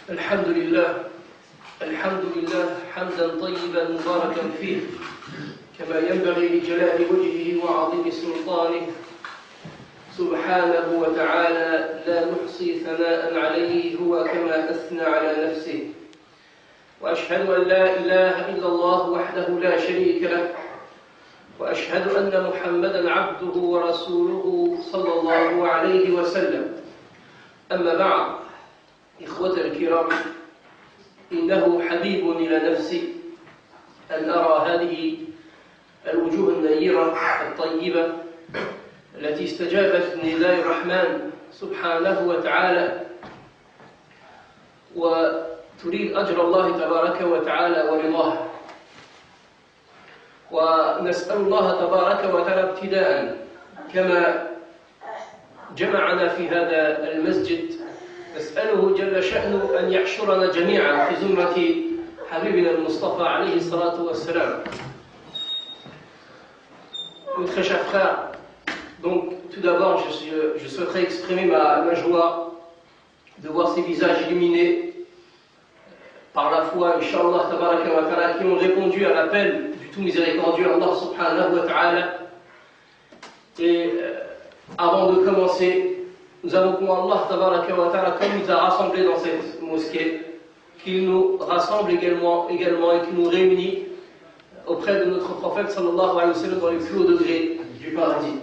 الحمد لله حمدا طيبا مباركا فيه كما ينبغي لجلال وجهه وعظيم سلطانه سبحانه وتعالى لا نحصي ثناء عليه هو كما أثنى على نفسه وأشهد أن لا إله إلا الله وحده لا شريك له وأشهد أن محمدا عبده ورسوله صلى الله عليه وسلم أما بعد إخوة الكرام إنه حبيب إلى نفسي أن أرى هذه الوجوه النيرة الطيبة التي استجابت نداء الرحمن سبحانه وتعالى وتريد أجر الله تبارك وتعالى ورضاه. ونسأل الله تبارك وتعالى ابتداء كما جمعنا في هذا المسجد نسأله جل شأنه أن يحشرنا جميعا في زمرة حبيبنا المصطفى عليه الصلاة والسلام. Mes très chers frères, donc tout d'abord je souhaiterais exprimer ma joie de voir ces visages illuminés par la foi, Inch'Allah tabaraka wa ta'ala, qui ont répondu à l'appel du tout miséricordieux Allah subhanahu wa ta'ala. Et avant de commencer, nous avons pour Allah tabaraka wa ta'ala, comme il nous a rassemblés dans cette mosquée, qu'il nous rassemble également et qu'il nous réunit auprès de notre prophète sallallahu alayhi wa sallam dans les plus hauts degrés du paradis.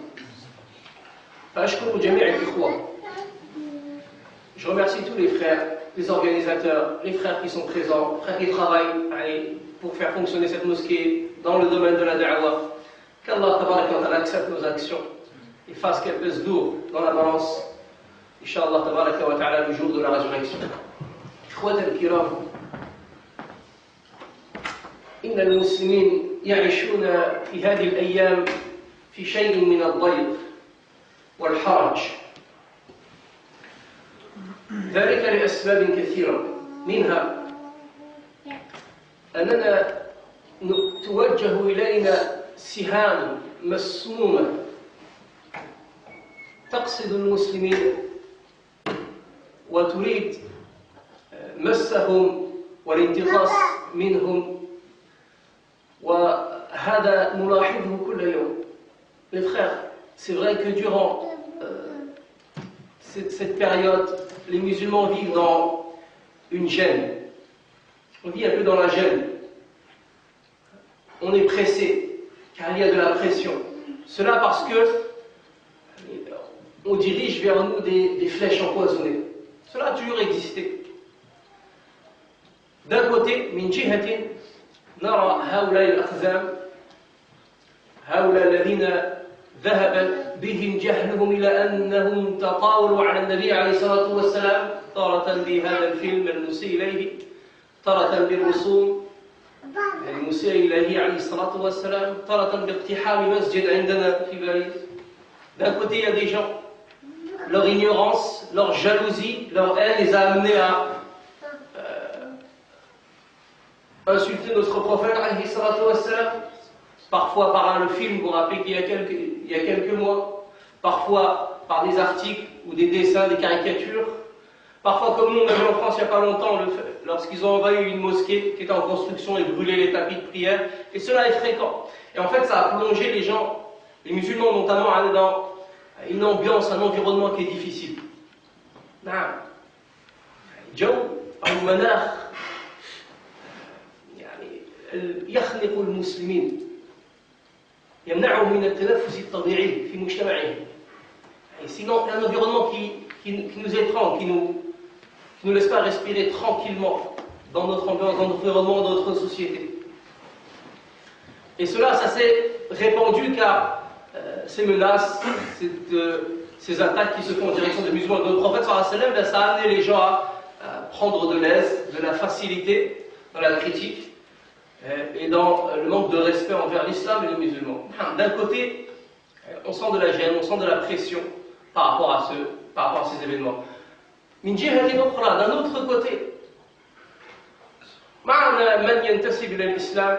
Je remercie tous les frères, les organisateurs, les frères qui sont présents, les frères qui travaillent pour faire fonctionner cette mosquée dans le domaine de la da'wah. Qu'Allah tabaraka wa ta'ala accepte nos actions et fasse qu'elles pèsent lourd dans la balance, Inch'Allah tabaraka wa ta'ala, le jour de la résurrection. إخوة الكرام إن المسلمين يعيشون في هذه الأيام في شيء من الضيق والحرج ذلك لأسباب كثيرة منها أننا توجه إلينا سهام مسمومة تقصد المسلمين وتريد مسهم والانتقاص منهم وهذا نلاحظه كل يوم. Les frères, c'est vrai que durant cette période, les musulmans vivent dans une gêne. On vit un peu dans la gêne. On est pressé, car il y a de la pression. Cela parce que on dirige vers nous des flèches empoisonnées. Cela a toujours existé. D'un côté, من جهة نرى هؤلاء الأقزام هؤلاء الذين ذهب بهم جهلهم إلى أنهم تطاولوا على النبي عليه الصلاة والسلام تارة بهذا الفيلم المسيء إليه تارة بالرسوم المسيء إليه عليه الصلاة والسلام تارة باقتحام مسجد عندنا في باريس. D'un côté, il y a des gens, leur ignorance, leur jalousie, leur haine les a amenés à insulter notre prophète alayhi salatu wassalam, parfois par le film, vous vous rappelez qu'il y a quelques mois, parfois par des articles ou des dessins, des caricatures, parfois comme nous on a vu en France il n'y a pas longtemps, lorsqu'ils ont envahi une mosquée qui était en construction et brûlé les tapis de prière, et cela est fréquent. Et en fait ça a plongé les gens, les musulmans notamment, dans une ambiance, un environnement qui est difficile. جو أو مناخ يخنق المسلمين يمنعهم من التنفس الطبيعي في مجتمعهم. Sinon, un environnement qui nous étrangle, qui nous laisse pas respirer tranquillement dans notre ambiance, dans notre environnement, dans notre société. Et cela, ça s'est répandu car ces menaces, ces attaques qui se font en direction des musulmans, de notre prophète sallallahu alayhi wa sallam, ça a amené les gens à prendre de l'aise, de la facilité dans la critique et dans le manque de respect envers l'islam et les musulmans. D'un côté, on sent de la gêne, on sent de la pression par rapport à ces événements. Min jihatin ukhra, d'un autre côté, معنا من ينتسب إلى الإسلام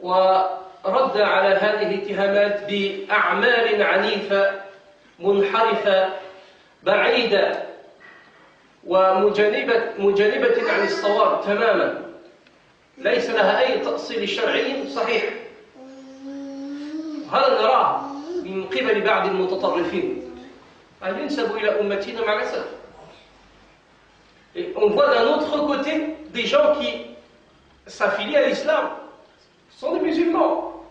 ورد على هذه الاتهامات بأعمال عنيفة منحرفة بعيدة ومجانبة عن الصواب تماما ليس لها أي تأصيل شرعي صحيح. هذا نراه من قبل بعض المتطرفين ينسب إلى أمتنا مع الأسف. Et on voit d'un autre côté des gens qui s'affilient à l'islam, sont des musulmans,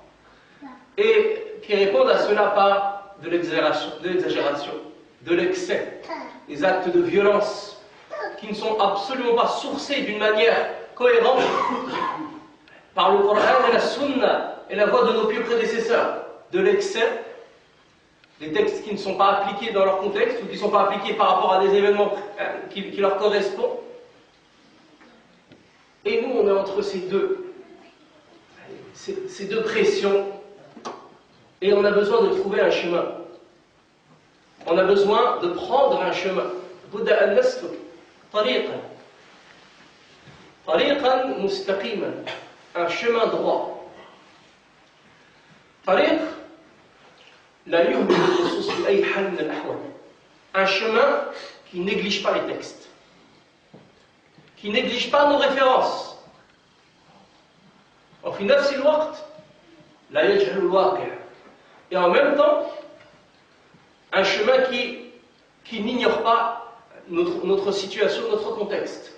et qui répondent à cela par de l'exagération, de l'excès, des actes de violence qui ne sont absolument pas sourcés d'une manière cohérente par le Coran et la Sunna et la voie de nos pieux prédécesseurs, de l'excès, des textes qui ne sont pas appliqués dans leur contexte ou qui ne sont pas appliqués par rapport à des événements qui leur correspondent. Et nous, on est entre ces deux pressions, et on a besoin de trouver un chemin. On a besoin de prendre un chemin. Bouddha al-Nasluk, tariqan mustaqiman, un chemin droit. Tariq la yuhmil al-nusus bi ay hal min al-ahwal. Un chemin qui ne néglige pas les textes, qui ne néglige pas nos références. وفي نفس الوقت لا يجهل الواقع. Et en même temps, un chemin qui n'ignore pas notre situation, notre contexte.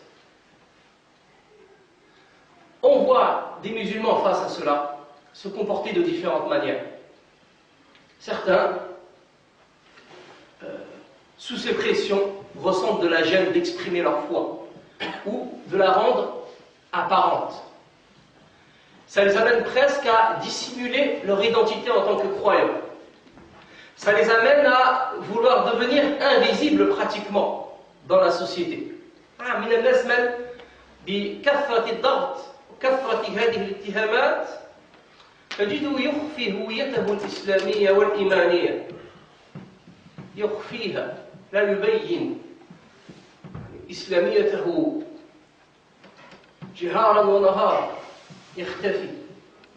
On voit des musulmans face à cela se comporter de différentes manières. Certains, sous ces pressions, ressentent de la gêne d'exprimer leur foi ou de la rendre apparente. Ça les amène presque à dissimuler leur identité en tant que croyants. Ça les amène à vouloir devenir invisibles pratiquement dans la société. من الناس من بكثرة الضغط وكثرة هذه الاتهامات تجده يخفي هويته الإسلامية والإيمانية. يخفيها، لا يبين إسلاميته جهارا ونهارا. يختفي،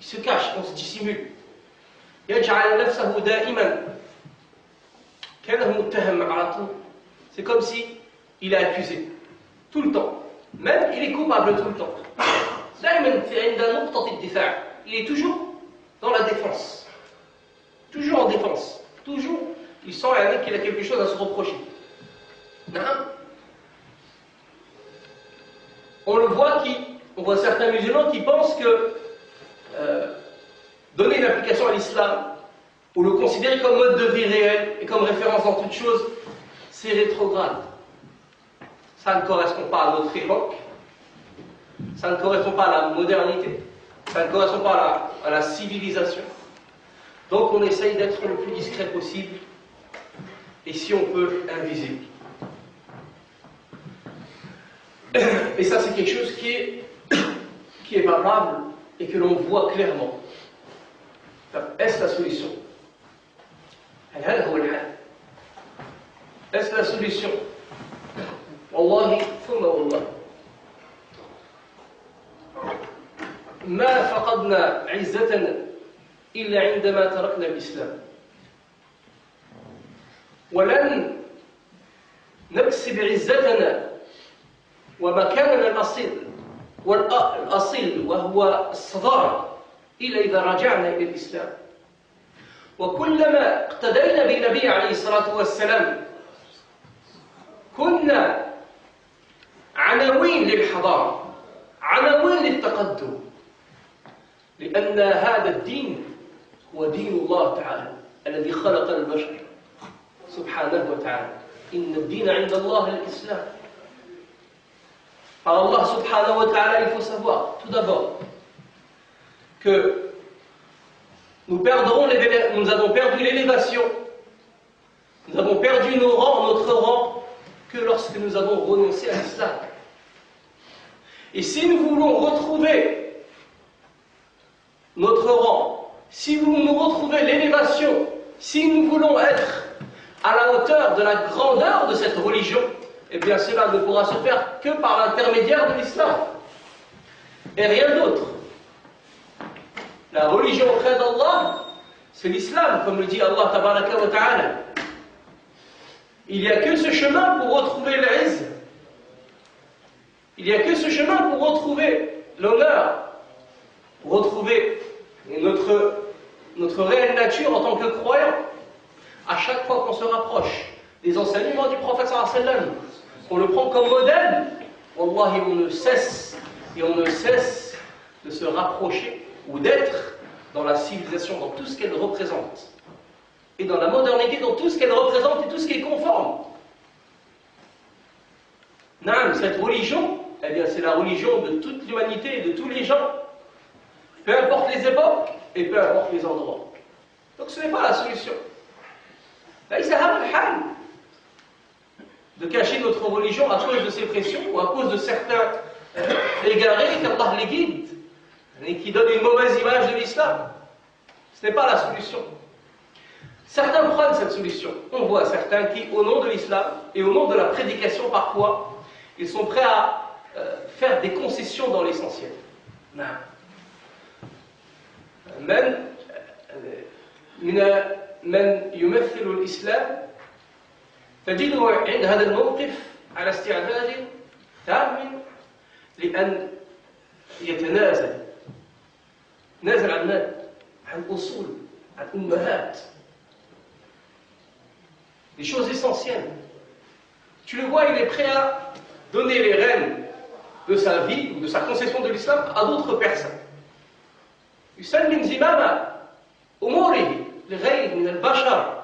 il se cache, on se dissimule. يجعل نفسه دائما كأنه متهم على طول. C'est comme si il est accusé tout le temps, même il est coupable tout le temps. دائما عند نقطة الدفاع, il est toujours dans la défense, toujours en défense, toujours il sent qu'il a quelque chose à se reprocher. On le voit on voit certains musulmans qui pensent que donner une application à l'islam ou le considérer comme mode de vie réel et comme référence dans toute chose, c'est rétrograde. Ça ne correspond pas à notre époque, ça ne correspond pas à la modernité, ça ne correspond pas à la civilisation. Donc on essaye d'être le plus discret possible et si on peut, invisible. Et ça c'est quelque chose qui est palpable et que l'on voit clairement. Est-ce la solution? Est-ce la solution? Wallahi, thumma wallah. ما فقدنا عزتنا إلا عندما تركنا الإسلام. ولن نكسب عزتنا ومكاننا الأصيل وهو الصدارة إلا إذا رجعنا إلى الإسلام. وكلما اقتدينا بالنبي عليه الصلاة والسلام كنا عناوين للحضارة، عناوين للتقدم، لأن هذا الدين هو دين الله تعالى الذي خلق البشر سبحانه وتعالى. إن الدين عند الله الإسلام. Par Allah subhanahu wa ta'ala, il faut savoir tout d'abord que nous avons perdu l'élévation, nous avons perdu notre rang que lorsque nous avons renoncé à l'islam. Et si nous voulons retrouver notre rang, si nous voulons retrouver l'élévation, si nous voulons être à la hauteur de la grandeur de cette religion, eh bien cela ne pourra se faire que par l'intermédiaire de l'islam et rien d'autre. La religion auprès d'Allah, c'est l'islam, comme le dit Allah tabaraka wa ta'ala. Il n'y a que ce chemin pour retrouver l'izz Il n'y a que ce chemin pour retrouver l'honneur, pour retrouver notre réelle nature en tant que croyant. À chaque fois qu'on se rapproche des enseignements du prophète sallallahu alayhi wa sallam, on le prend comme modèle, wallahi, on ne cesse de se rapprocher ou d'être dans la civilisation, dans tout ce qu'elle représente, et dans la modernité, dans tout ce qu'elle représente et tout ce qui est conforme. Naam, cette religion, eh bien, c'est la religion de toute l'humanité et de tous les gens, peu importe les époques et peu importe les endroits. Donc ce n'est pas la solution. De cacher notre religion à cause de ces pressions ou à cause de certains égarés qu'Allah les guide et qui donnent une mauvaise image de l'islam. Ce n'est pas la solution. Certains prennent cette solution. On voit certains qui, au nom de l'islam et au nom de la prédication parfois, ils sont prêts à faire des concessions dans l'essentiel. من يمثل الإسلام تجده عند هذا الموقف على استعداد تام لأن يتنازل عن المال، عن الأصول، عن الأمهات، des choses essentielles. Tu le vois, il est prêt à donner les rênes de sa vie ou de sa conception de l'islam à d'autres personnes. يسلم زمام أموره لغيره من البشر،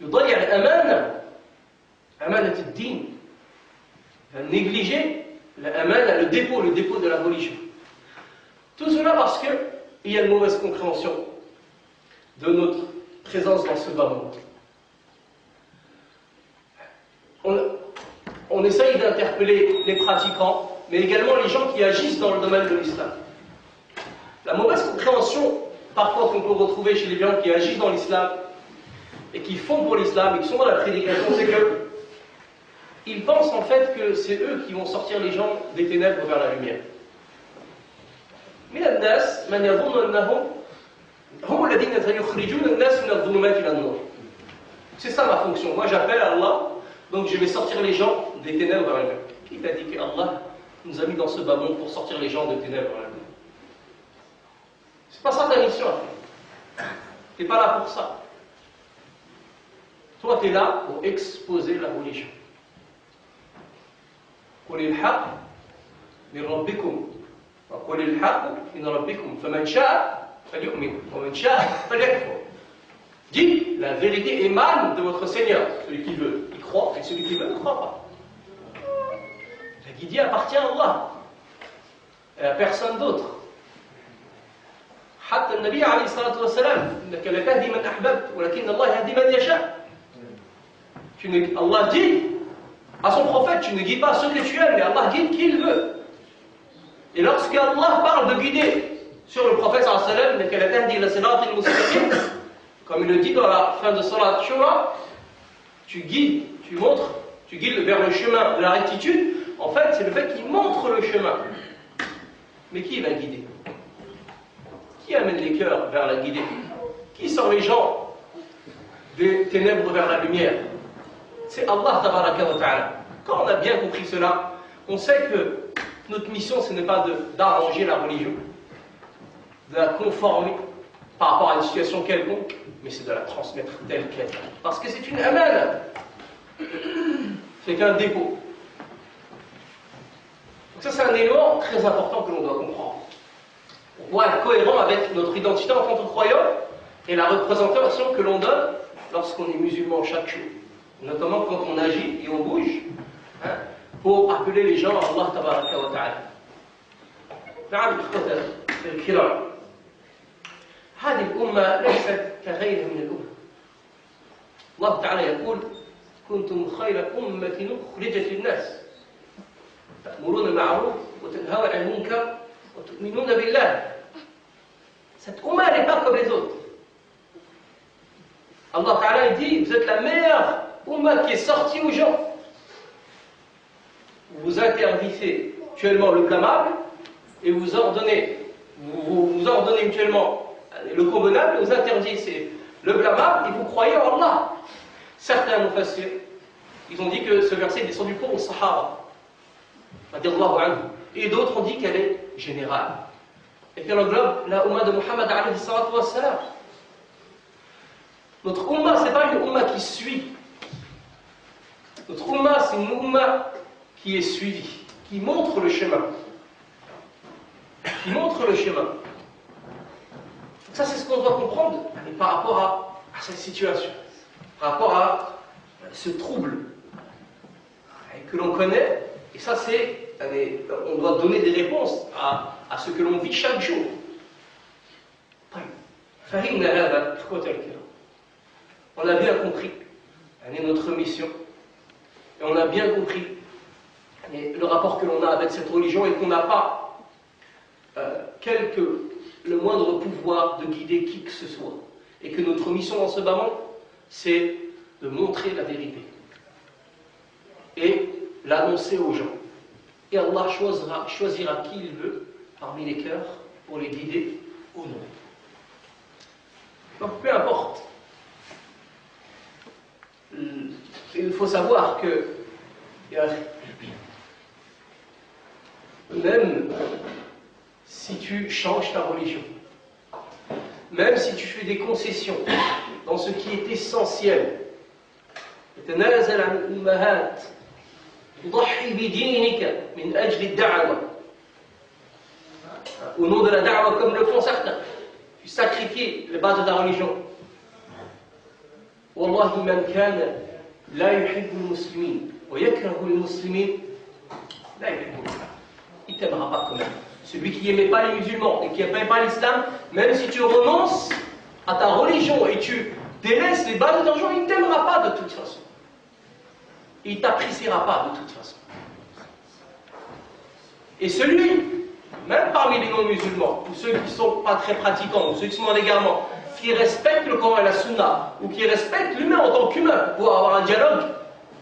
يضيع الأمانة، أمانة الدين، négliger l'amana, le dépôt de la religion. Tout cela parce qu'il y a une mauvaise compréhension de notre présence dans ce bas monde. On essaye d'interpeller les pratiquants, mais également les gens qui agissent dans le domaine de l'islam. La mauvaise compréhension parfois qu'on peut retrouver chez les gens qui agissent dans l'islam et qui font pour l'islam et qui sont dans la prédication, c'est que ils pensent en fait que c'est eux qui vont sortir les gens des ténèbres vers la lumière. من الناس من يظن أنهم هم الذين سيخرجون الناس من الظلمات إلى النور. C'est ça ma fonction. Moi j'appelle à Allah, donc je vais sortir les gens des ténèbres vers la lumière. Qui t'a dit que Allah nous a mis dans ce bas monde pour sortir les gens des ténèbres vers la lumière? C'est pas ça ta mission. Tu n'es pas là pour ça. Toi, tu es là pour exposer la religion. قل الحق من ربكم وقل الحق من ربكم فمن شاء فليؤمن ومن شاء فليكفر. Dis, la vérité émane de votre Seigneur. Celui qui veut, il croit, et celui qui veut, ne croit pas. La guidée appartient à Allah et à personne d'autre. حتى النبي عليه الصلاة والسلام إنك لا تهدي من أحببت ولكن الله يهدي من يشاء. Allah dit à son prophète, tu ne guides pas ceux que tu aimes, mais Allah guide qui il veut. Et lorsque Allah parle de guider sur le prophète sallallahu alayhi wa sallam, comme il le dit dans la fin de Salat Shura, tu guides, tu montres, tu guides vers le chemin de la rectitude. En fait, c'est le fait qu'il montre le chemin. Mais qui va guider? Qui amène les cœurs vers la guidée? Qui sort les gens des ténèbres vers la lumière? C'est Allah tabaraka wa ta'ala. Quand on a bien compris cela, on sait que notre mission, ce n'est pas d'arranger la religion, de la conformer par rapport à une situation quelconque, mais c'est de la transmettre telle qu'elle. Parce que c'est une amana. C'est qu'un dépôt. Donc ça, c'est un élément très important que l'on doit comprendre. On doit être cohérent avec notre identité en tant que croyant et la représentation que l'on donne lorsqu'on est musulman chaque jour. Notamment quand on agit et on bouge, pour appeler les gens à Allah tabaraka wa ta'ala. نعم إخوة الكرام، هذه الأمة ليست كغيرها من الأمم. الله تعالى يقول: كنتم خير أمة أخرجت للناس تأمرون بالمعروف وتنهون عن المنكر وتؤمنون بالله. Cette Ummah n'est pas comme les autres. Allah Ta'ala dit: vous êtes la meilleure Ummah qui est sortie aux gens. Vous interdisez mutuellement le blâmable et vous ordonnez mutuellement le convenable, vous interdisez le blâmable et vous croyez en Allah. Certains mufassirs, ils ont dit que ce verset est descendu pour aux Sahaba. radiallahu anhu. Et d'autres ont dit qu'elle est générale et qu'elle englobe la Ummah de Muhammad alayhi salatu wassalam. Notre Ummah, ce n'est pas une Ummah qui suit. Notre Ummah, c'est une Ummah qui est suivie, qui montre le chemin. Qui montre le chemin. Ça, c'est ce qu'on doit comprendre par rapport à cette situation, par rapport à ce trouble que l'on connaît. Et ça, c'est, on doit donner des réponses à ce que l'on vit chaque jour. On a bien compris notre mission, et on a bien compris le rapport que l'on a avec cette religion, et qu'on n'a pas le moindre pouvoir de guider qui que ce soit, et que notre mission dans ce moment, c'est de montrer la vérité et l'annoncer aux gens. Et Allah choisira qui il veut parmi les cœurs pour les guider ou non. Donc peu importe. Il faut savoir que même si tu changes ta religion, même si tu fais des concessions dans ce qui est essentiel, au nom de la da'wa, comme le font certains, tu sacrifies les bases de ta religion. Wallahi man kana la yuhibbu al-muslimin wa yakrahu al-muslimin la yuhibbu al-islam. Il t'aimera pas quand même. Celui qui n'aimait pas les musulmans et qui n'aimait pas l'islam, même si tu renonces à ta religion et tu délaisses les bases de ta religion, il ne t'aimera pas de toute façon. Il ne t'appréciera pas de toute façon. Et celui, même parmi les non-musulmans, ou ceux qui ne sont pas très pratiquants, ou ceux qui sont en égarement, qui respectent le Coran et la Sunna, ou qui respectent l'humain en tant qu'humain pour avoir un dialogue,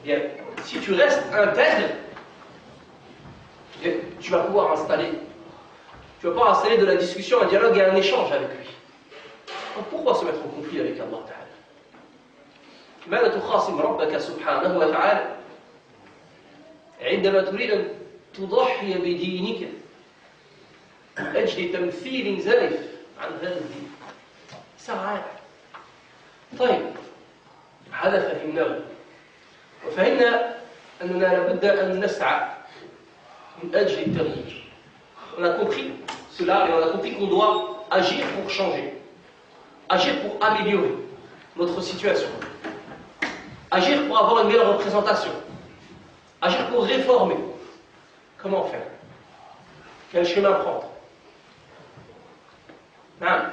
bien, si tu restes intègre, tu vas pouvoir installer de la discussion, un dialogue et un échange avec lui. Donc pourquoi se mettre en conflit avec Allah Ta'ala? ماذا تخاصم ربك سبحانه وتعالى عندما تريد أن تضحي بدينك من أجل تمثيل زائف عن هذا الدين؟ ساعات. طيب هذا فهمناه، وفهمنا أننا لابد أن نسعى من أجل التغيير. On a compris cela et on a compris qu'on doit agir pour changer, agir pour améliorer notre situation, agir pour avoir une meilleure représentation, agir pour réformer. Comment faire? Quel chemin prendre? نعم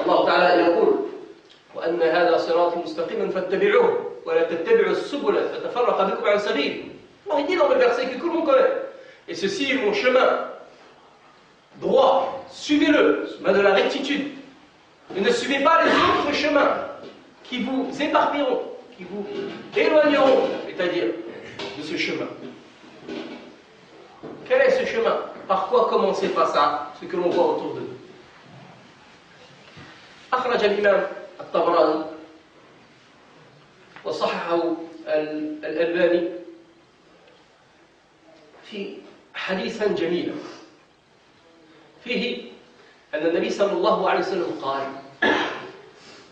الله تعالى يقول وأن هذا صراطي مستقيما فاتبعوه ولا تتبعوا السبل فتفرق بكم عن سبيله. Allah dit dans le verset que tout le monde connaît. Et ceci est mon chemin droit, suivez-le, chemin de la rectitude. Et ne suivez pas les autres chemins qui vous éparpilleront, qui vous éloigneront, c'est-à-dire de ce chemin. Quel est ce chemin? Par quoi commencer face à ce que l'on voit autour de nous? أخرج الإمام الطبراني وصححه الألباني في حديثا جميلا فيه أن النبي صلى الله عليه وسلم قال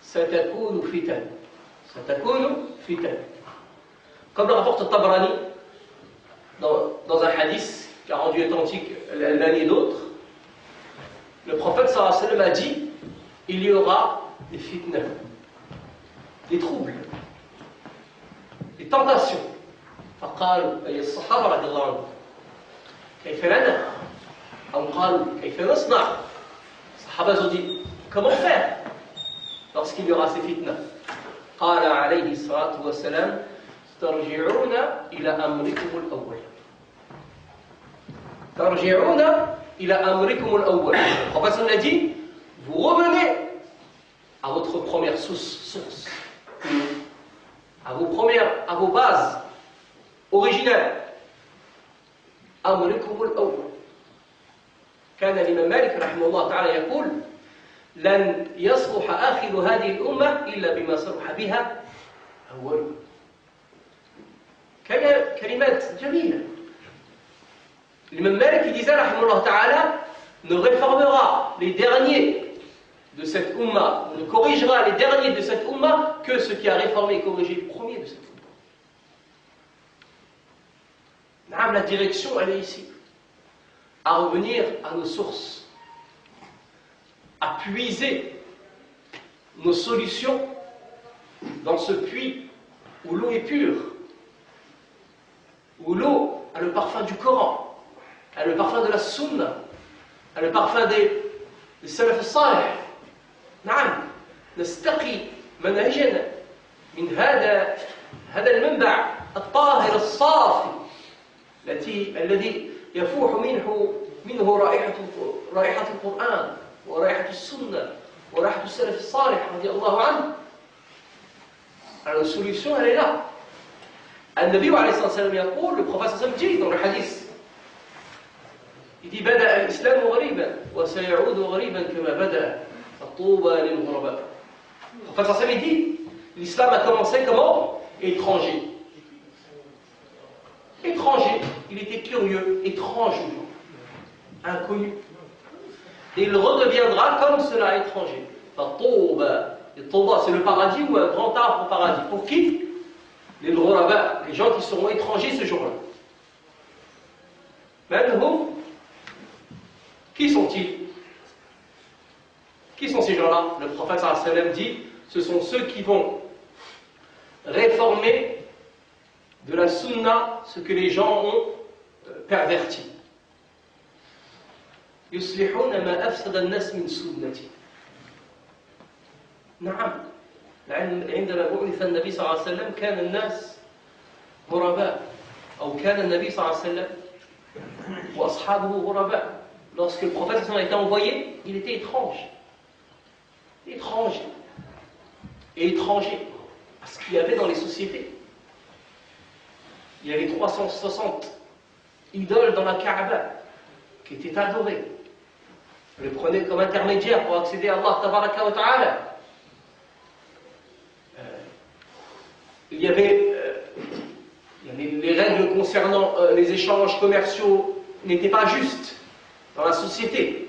ستكون فتن comme le rapporte الطبراني dans un hadith qui a rendu authentique l'Albani et d'autres, le prophète sallallahu alayhi wa sallam a dit il y aura des fitna, des troubles, des tentations. فقالوا أي الصحابة رضي الله عنهم كيف لنا؟ أو قالوا كيف نصنع؟ الصحابة ont dit comment faire lorsqu'il y aura ces fitna? قال عليه الصلاة والسلام ترجعون إلى أمركم الأول. ترجعون إلى أمركم الأول. Le prophète a dit vous revenez à votre première source, à vos bases originales. أمركم الأول. كان الإمام مالك رحمه الله تعالى يقول لن يصلح آخر هذه الأمة إلا بما صلح بها أول. كلمات جميلة L'imam Malik qui disait, rahimahullah ta'ala, ne réformera les derniers de cette umma, ne corrigera les derniers de cette umma que ce qui a réformé et corrigé le premier de cette umma. La direction, elle est ici. À revenir à nos sources, à puiser nos solutions dans ce puits où l'eau est pure, où l'eau a le parfum du Coran, a le parfum de la Sunna, a le parfum des salaf salih. نعم نستقي منهجنا من هذا المنبع الطاهر الصافي الذي يفوح منه رائحة القرآن ورائحة السنة ورائحة السلف الصالح رضي الله عنه. Alors la solution elle est là. النبي عليه الصلاة والسلام يقول, le prophète صلى الله عليه وسلم dit dans le hadith, il dit بدأ الإسلام غريبا وسيعود غريبا كما بدأ طوبى للغرباء. Le prophète صلى الله عليه وسلم dit, l'islam a commencé comment? Étranger. Étranger, il était curieux, étrange, inconnu. Et il redeviendra comme cela, étranger. Et Touba, c'est le paradis ou un grand arbre au paradis. Pour qui? Les ghuraba, les gens qui seront étrangers ce jour-là. Maintenant, qui sont-ils? Qui sont ces gens-là? Le prophète sallallahu alayhi wa sallam dit, ce sont ceux qui vont réformer de la sunna ce que les gens ont perverti. يصلحون ما أفسد الناس من سنتي. نعم عندما بعث النبي صلى الله عليه وسلم كان الناس غرباء أو كان النبي صلى الله عليه وسلم وأصحابه غرباء. Lorsque le prophète a été envoyé, il était étrange. Étranger. Et étranger. Parce qu'il y avait dans les sociétés. Il y avait 360 idoles dans la Kaaba qui étaient adorées. On les prenait comme intermédiaires pour accéder à Allah tabaraka wa ta'ala. Il y avait les règles concernant les échanges commerciaux n'étaient pas justes dans la société.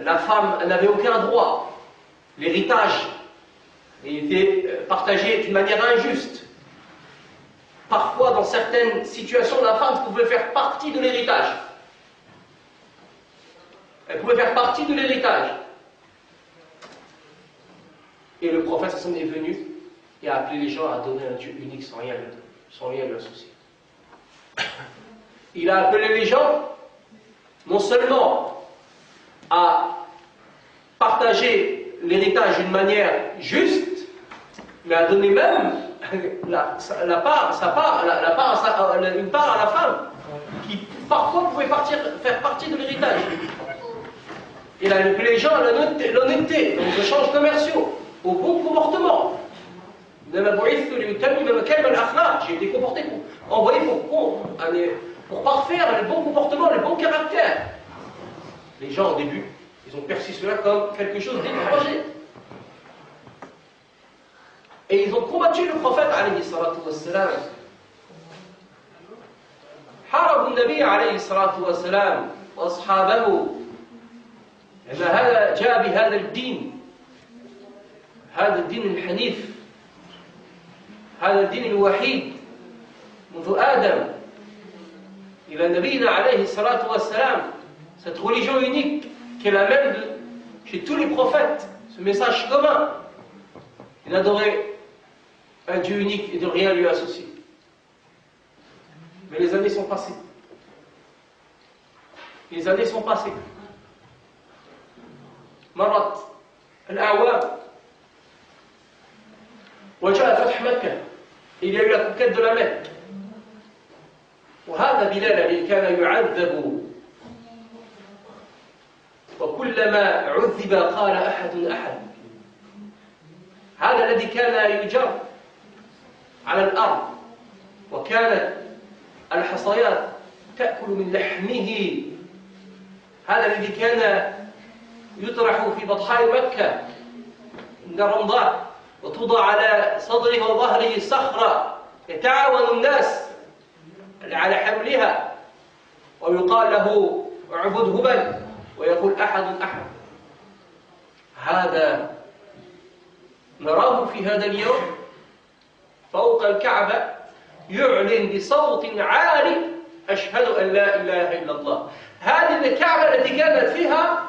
La femme n'avait aucun droit. L'héritage était partagé d'une manière injuste. Parfois, dans certaines situations, la femme pouvait faire partie de l'héritage. Elle pouvait faire partie de l'héritage. Et le prophète est venu et a appelé les gens à adorer un Dieu unique sans rien lui associer. Il a appelé les gens non seulement à partager l'héritage d'une manière juste, mais à donner même une part à la femme, qui parfois pouvait faire partie de l'héritage. Il a appelé les gens à l'honnêteté, aux échanges commerciaux, au bon comportement. J'ai été envoyé pour parfaire le bon comportement, le bon caractère. Les gens au début, ils ont perçu cela comme quelque chose d'étranger. Et ils ont combattu le prophète alayhi salatu wassalam. حاربوا النبي عليه الصلاة والسلام وأصحابه لما هذا جاء بهذا الدين، هذا الدين الحنيف، هذا الدين الوحيد منذ آدم إلى نبينا عليه الصلاة والسلام. Cette religion unique qui est la même chez tous les prophètes, ce message commun, d'adorer un Dieu unique et de rien lui associer. Mais les années sont passées. Les années sont passées. مرت الأعوام وجاء فتح مكة. Il y a eu la conquête de la Mecque. وهذا بلال الذي كان يعذب وكلما عذب قال أحد أحد. هذا الذي كان يجر على الأرض وكانت الحصيات تأكل من لحمه. هذا الذي كان يطرح في بطحاء مكة عند رمضان وتوضع على صدره وظهره صخرة يتعاون الناس على حملها ويقال له اعبد هبل ويقول أحد أحد. هذا نراه في هذا اليوم فوق الكعبة يعلن بصوت عالي أشهد أن لا إله إلا الله. هذه الكعبة التي كانت فيها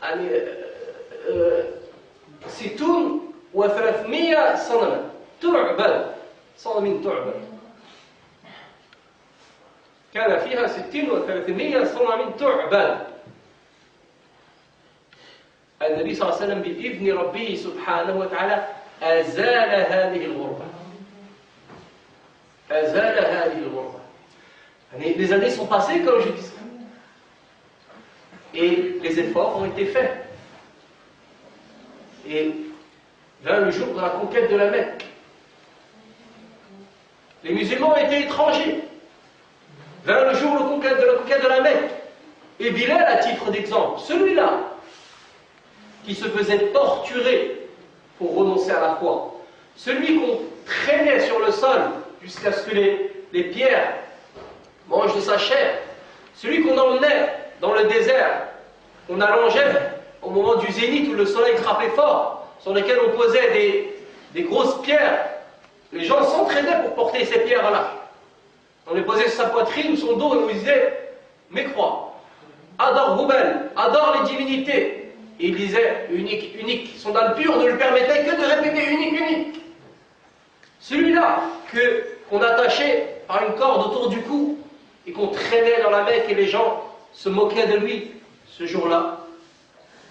يعني 60 و300 صنما تعبد، صنم تعبد، كان فيها 60 و300 صنم تعبد. النبي صلى الله عليه وسلم بإذن ربه سبحانه وتعالى أزال هذه الغربة، أزال هذه الغربة. Les années sont passées, comme je dis, et les efforts ont été faits. Et vint le jour de la conquête de la Mecque. Les musulmans étaient étrangers. Vint le jour de la conquête de la Mecque. Et Bilal, à titre d'exemple, celui-là qui se faisait torturer pour renoncer à la foi, celui qu'on traînait sur le sol jusqu'à ce que les pierres mangent de sa chair, celui qu'on emmenait dans le désert, qu'on allongeait au moment du zénith où le soleil frappait fort, sur lesquels on posait des grosses pierres. Les gens s'entraidaient pour porter ces pierres-là. On les posait sur sa poitrine ou son dos et on lui disait « Mais crois, adore Hubal, adore les divinités ». Et il disait unique, unique. Son âme pure ne lui permettait que de répéter unique, unique. Celui-là qu'on attachait par une corde autour du cou et qu'on traînait dans la Mecque et les gens se moquaient de lui, ce jour-là,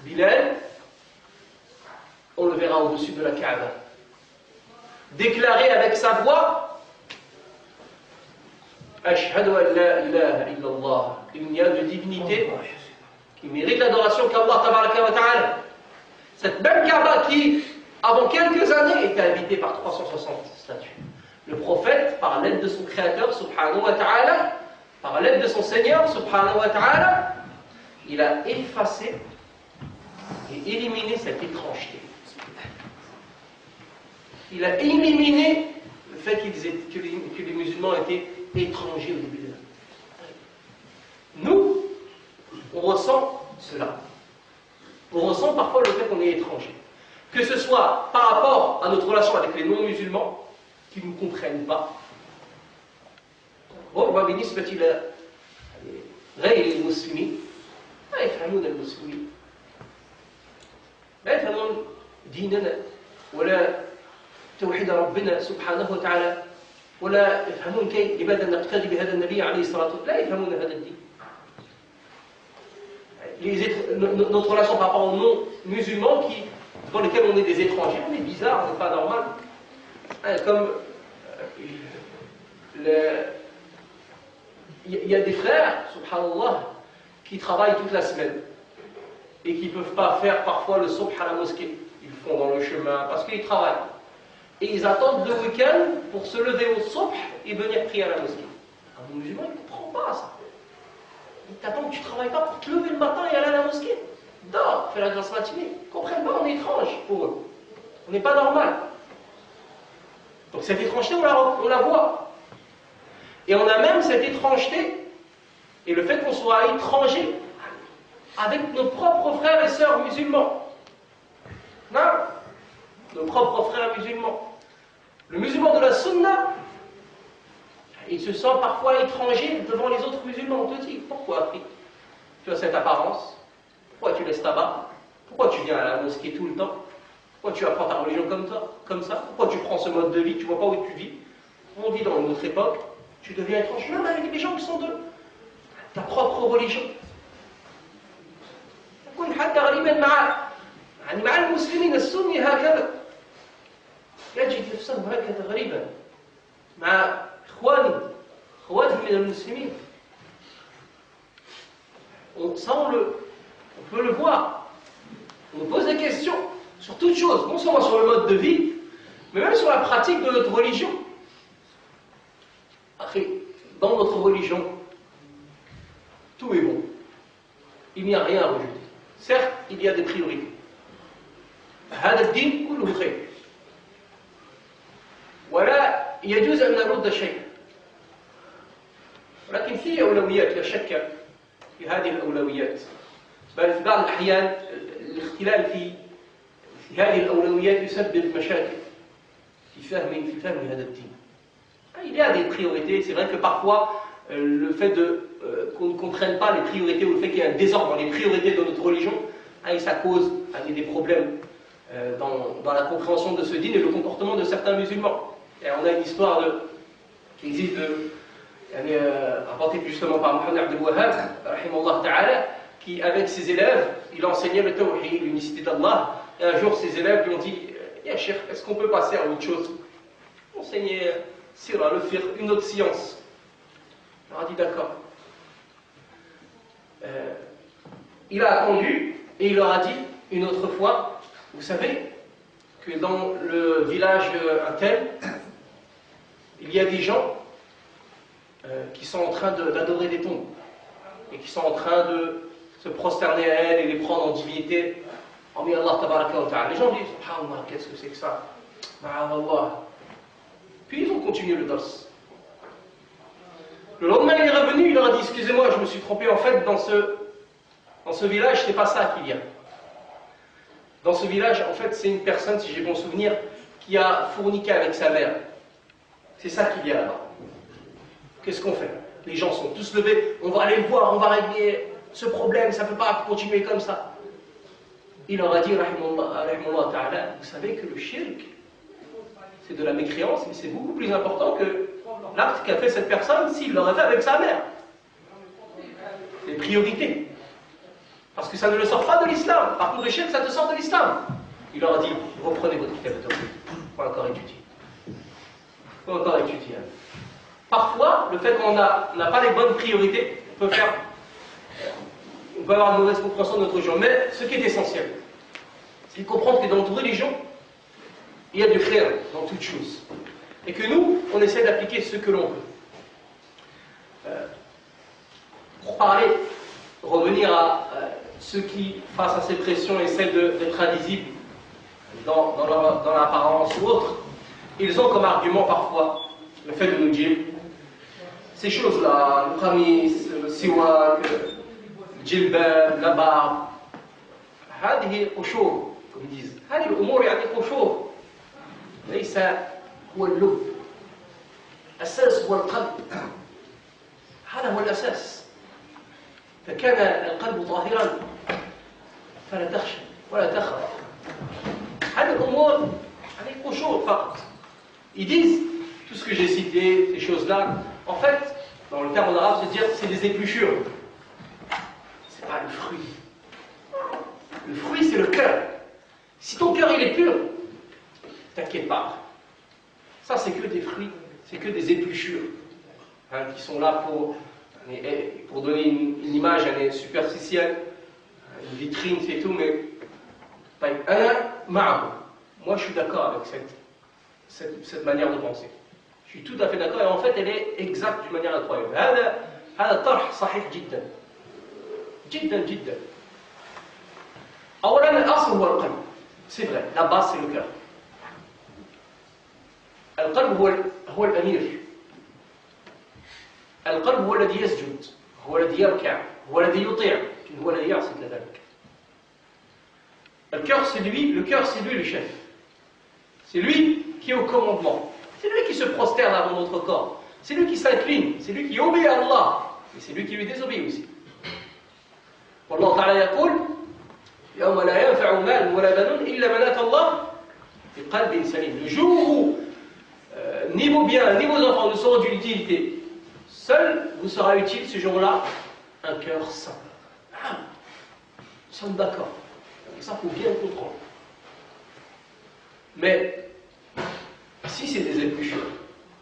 Bilal, on le verra au-dessus de la Kaaba, déclarer avec sa voix Ashhadu an la ilaha illallah. Il n'y a de divinité qui mérite l'adoration qu'Allah tabaraka wa ta'ala. Cette même Kaaba qui, avant quelques années, était habitée par 360 statues. Le prophète, par l'aide de son créateur, subhanahu wa ta'ala, par l'aide de son Seigneur, subhanahu wa ta'ala, il a effacé et éliminé cette étrangeté. Il a éliminé le fait que les musulmans étaient étrangers au début de la vie. Nous, on ressent cela. On ressent parfois le fait qu'on est étranger. Que ce soit par rapport à notre relation avec les non-musulmans, qui ne nous comprennent pas. ربما بالنسبة إلى غير المسلمين لا يفهمون المسلمين، لا يفهمون ديننا ولا توحيد ربنا سبحانه وتعالى، ولا يفهمون كيف لماذا نقتدي بهذا النبي عليه الصلاة والسلام، لا يفهمون هذا الدين. Notre relation par rapport aux non-musulmans devant lesquels on est des étrangers, on est bizarre, on n'est pas normal. Comme il y a des frères, subhanallah, qui travaillent toute la semaine et qui ne peuvent pas faire parfois le subh à la mosquée. Ils le font dans le chemin parce qu'ils travaillent. Et ils attendent le week-end pour se lever au subh et venir prier à la mosquée. Un musulman, il ne comprend pas ça. Il t'attend que tu ne travailles pas pour te lever le matin et aller à la mosquée. Dors, fais la grasse matinée. Ils ne comprennent pas, on est étrange pour eux. On n'est pas normal. Donc cette étrangeté, on la voit. Et on a même cette étrangeté, et le fait qu'on soit étranger avec nos propres frères et sœurs musulmans. Non, nos propres frères musulmans. Le musulman de la sunna, il se sent parfois étranger devant les autres musulmans. On te dit, pourquoi Afrique, tu as cette apparence? Pourquoi tu laisses ta-bas? Pourquoi tu viens à la mosquée tout le temps? Pourquoi tu apprends ta religion comme ça? Pourquoi tu prends ce mode de vie? Tu ne vois pas où tu vis? On vit dans une autre époque. Tu deviens étrange, même avec les gens qui sont de ta propre religion. تكون حتى غريبا مع المسلمين السني هكذا يجد نفسه هكذا غريبا مع إخوانه من المسلمين. On peut le voir. On pose des questions sur toutes choses, non seulement sur le mode de vie, mais même sur la pratique de notre religion. Après, dans notre religion, tout est bon. Il n'y a rien à rejeter. Certes, il y a des priorités. هذا الدين كله خير. ولا يجوز أن نرد شيء. ولكن في أولويات لا شك في هذه الأولويات بل في بعض الأحيان الاختلال في هذه الأولويات يسبب مشاكل في فهم هذا الدين. Il y a des priorités, c'est vrai que parfois le fait qu'on ne comprenne pas les priorités ou le fait qu'il y ait un désordre dans les priorités de notre religion, ça cause des problèmes dans la compréhension de ce dîne et le comportement de certains musulmans. Et on a une histoire qui existe rapportée justement par Mohammed Abdel Wahhab, rahimahullah ta'ala, qui avec ses élèves, il enseignait le tawhid, l'unicité d'Allah, et un jour ses élèves lui ont dit « Ya Cheikh, est-ce qu'on peut passer à autre chose ?» Enseigner Sira, le fiqh, une autre science. Il leur a dit d'accord. Il a attendu et il leur a dit une autre fois, vous savez que dans le village tel, il y a des gens qui sont en train d'adorer des tombes et qui sont en train de se prosterner à elles et les prendre en divinité. Hormis Allah tabaraka wa ta'ala. Les gens disent subhanallah, qu'est-ce que c'est que ça? Ma'adallah. Puis ils ont continué le dars. Le lendemain, il est revenu, il leur a dit excusez-moi, je me suis trompé, en fait, dans ce village, c'est pas ça qu'il y a. Dans ce village, en fait, c'est une personne, si j'ai bon souvenir, qui a fourniqué avec sa mère. C'est ça qu'il y a là-bas. Qu'est-ce qu'on fait? Les gens sont tous levés, on va aller le voir, on va régler ce problème, ça ne peut pas continuer comme ça. Il leur a dit, rahimahullah ta'ala, vous savez que le shirk, c'est de la mécréance, mais c'est beaucoup plus important que l'acte qu'a fait cette personne s'il l'aurait fait avec sa mère. Les priorités. Parce que ça ne le sort pas de l'islam. Par contre, le shirk, ça te sort de l'islam. Il leur a dit, reprenez votre kitab de tawhid. Faut encore étudier. Faut encore étudier. Parfois, le fait qu'on n'a pas les bonnes priorités, on peut avoir une mauvaise compréhension de notre religion. Mais ce qui est essentiel, c'est de comprendre que dans notre religion, il y a du khair dans toute chose. Et que nous, on essaie d'appliquer ce que l'on veut. Pour revenir à ceux qui, face à ces pressions, essaient d'être invisibles dans l'apparence ou autre, ils ont comme argument parfois le fait de nous dire ces choses-là, le khamis, le siwak, le djilbab, la barbe, هذه قشور, comme ils disent. هذه الأمور يعني قشور. ليس هو اللب. الأساس هو القلب. هذا هو الأساس. فكان القلب طاهرا فلا تخشى ولا تخاف. هذه الأمور يعني قشور فقط. Ils disent tout ce que j'ai cité, ces choses-là, en fait, dans le terme en arabe, c'est dire c'est des épluchures. C'est pas le fruit. Le fruit, c'est le cœur. Si ton cœur il est pur, t'inquiète pas. Ça, c'est que des fruits, c'est que des épluchures qui sont là pour donner une image superficielle, une vitrine, c'est tout, mais moi, je suis d'accord avec cette manière de penser. Je suis tout à fait d'accord, et en fait, elle est exacte d'une manière incroyable. هذا طرح صحيح جدا جدا جدا. أولاً الأصل هو القلب. C'est vrai, la base c'est le cœur. القلب هو الأمير. القلب هو الذي يسجد، هو الذي يركع، هو الذي يطيع، هو الذي يعصي كذلك. Le cœur c'est lui le chef. C'est lui qui est au commandement. C'est lui qui se prosterne avant notre corps. C'est lui qui s'incline. C'est lui qui obéit à Allah. Et c'est lui qui lui désobéit aussi. والله تعالى يقول يوم لا ينفع مال ولا بنون إلا من أتى الله بقلب سليم. Le jour où ni vos biens ni vos enfants ne seront d'une utilité, seul vous sera utile ce jour-là un cœur saint. Nous sommes d'accord. Ça, il faut bien le comprendre. Mais si c'est des épluchures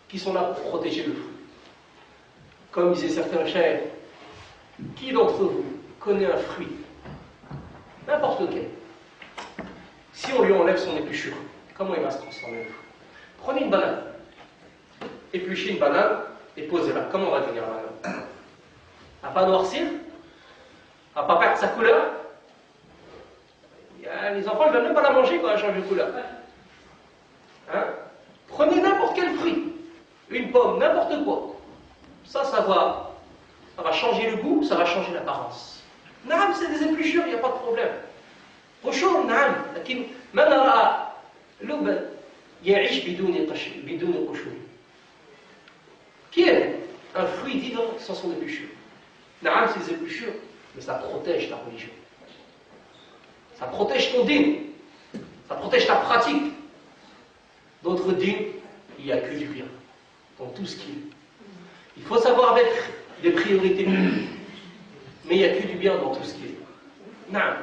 qui sont là pour protéger le fruit, comme disaient certains chers, qui d'entre vous connaît un fruit, n'importe lequel, si on lui enlève son épluchure, comment il va se transformer le fruit? Prenez une banane, épluchez une banane et posez-la. Comment va devenir la banane? Elle va pas noircir? Elle va pas perdre sa couleur? Les enfants ne veulent même pas la manger quand elle change de couleur. Hein? Prenez n'importe quel fruit, une pomme, n'importe quoi. Ça va Ça va changer le goût, ça va changer l'apparence. نعم, c'est des épluchures, il n'y a pas de problème. قشور نعم, لكن من رأى لبن يعيش بدون قشور. Qui aime un fruit vivant sans son épluchure? نعم, c'est des épluchures, mais ça protège ta religion. Ça protège ton dîn. Ça protège ta pratique. D'autres dîns, il n'y a que du bien dans tout ce qui est. Il faut savoir mettre des priorités, mais il n'y a que du bien dans tout ce qui est. نعم.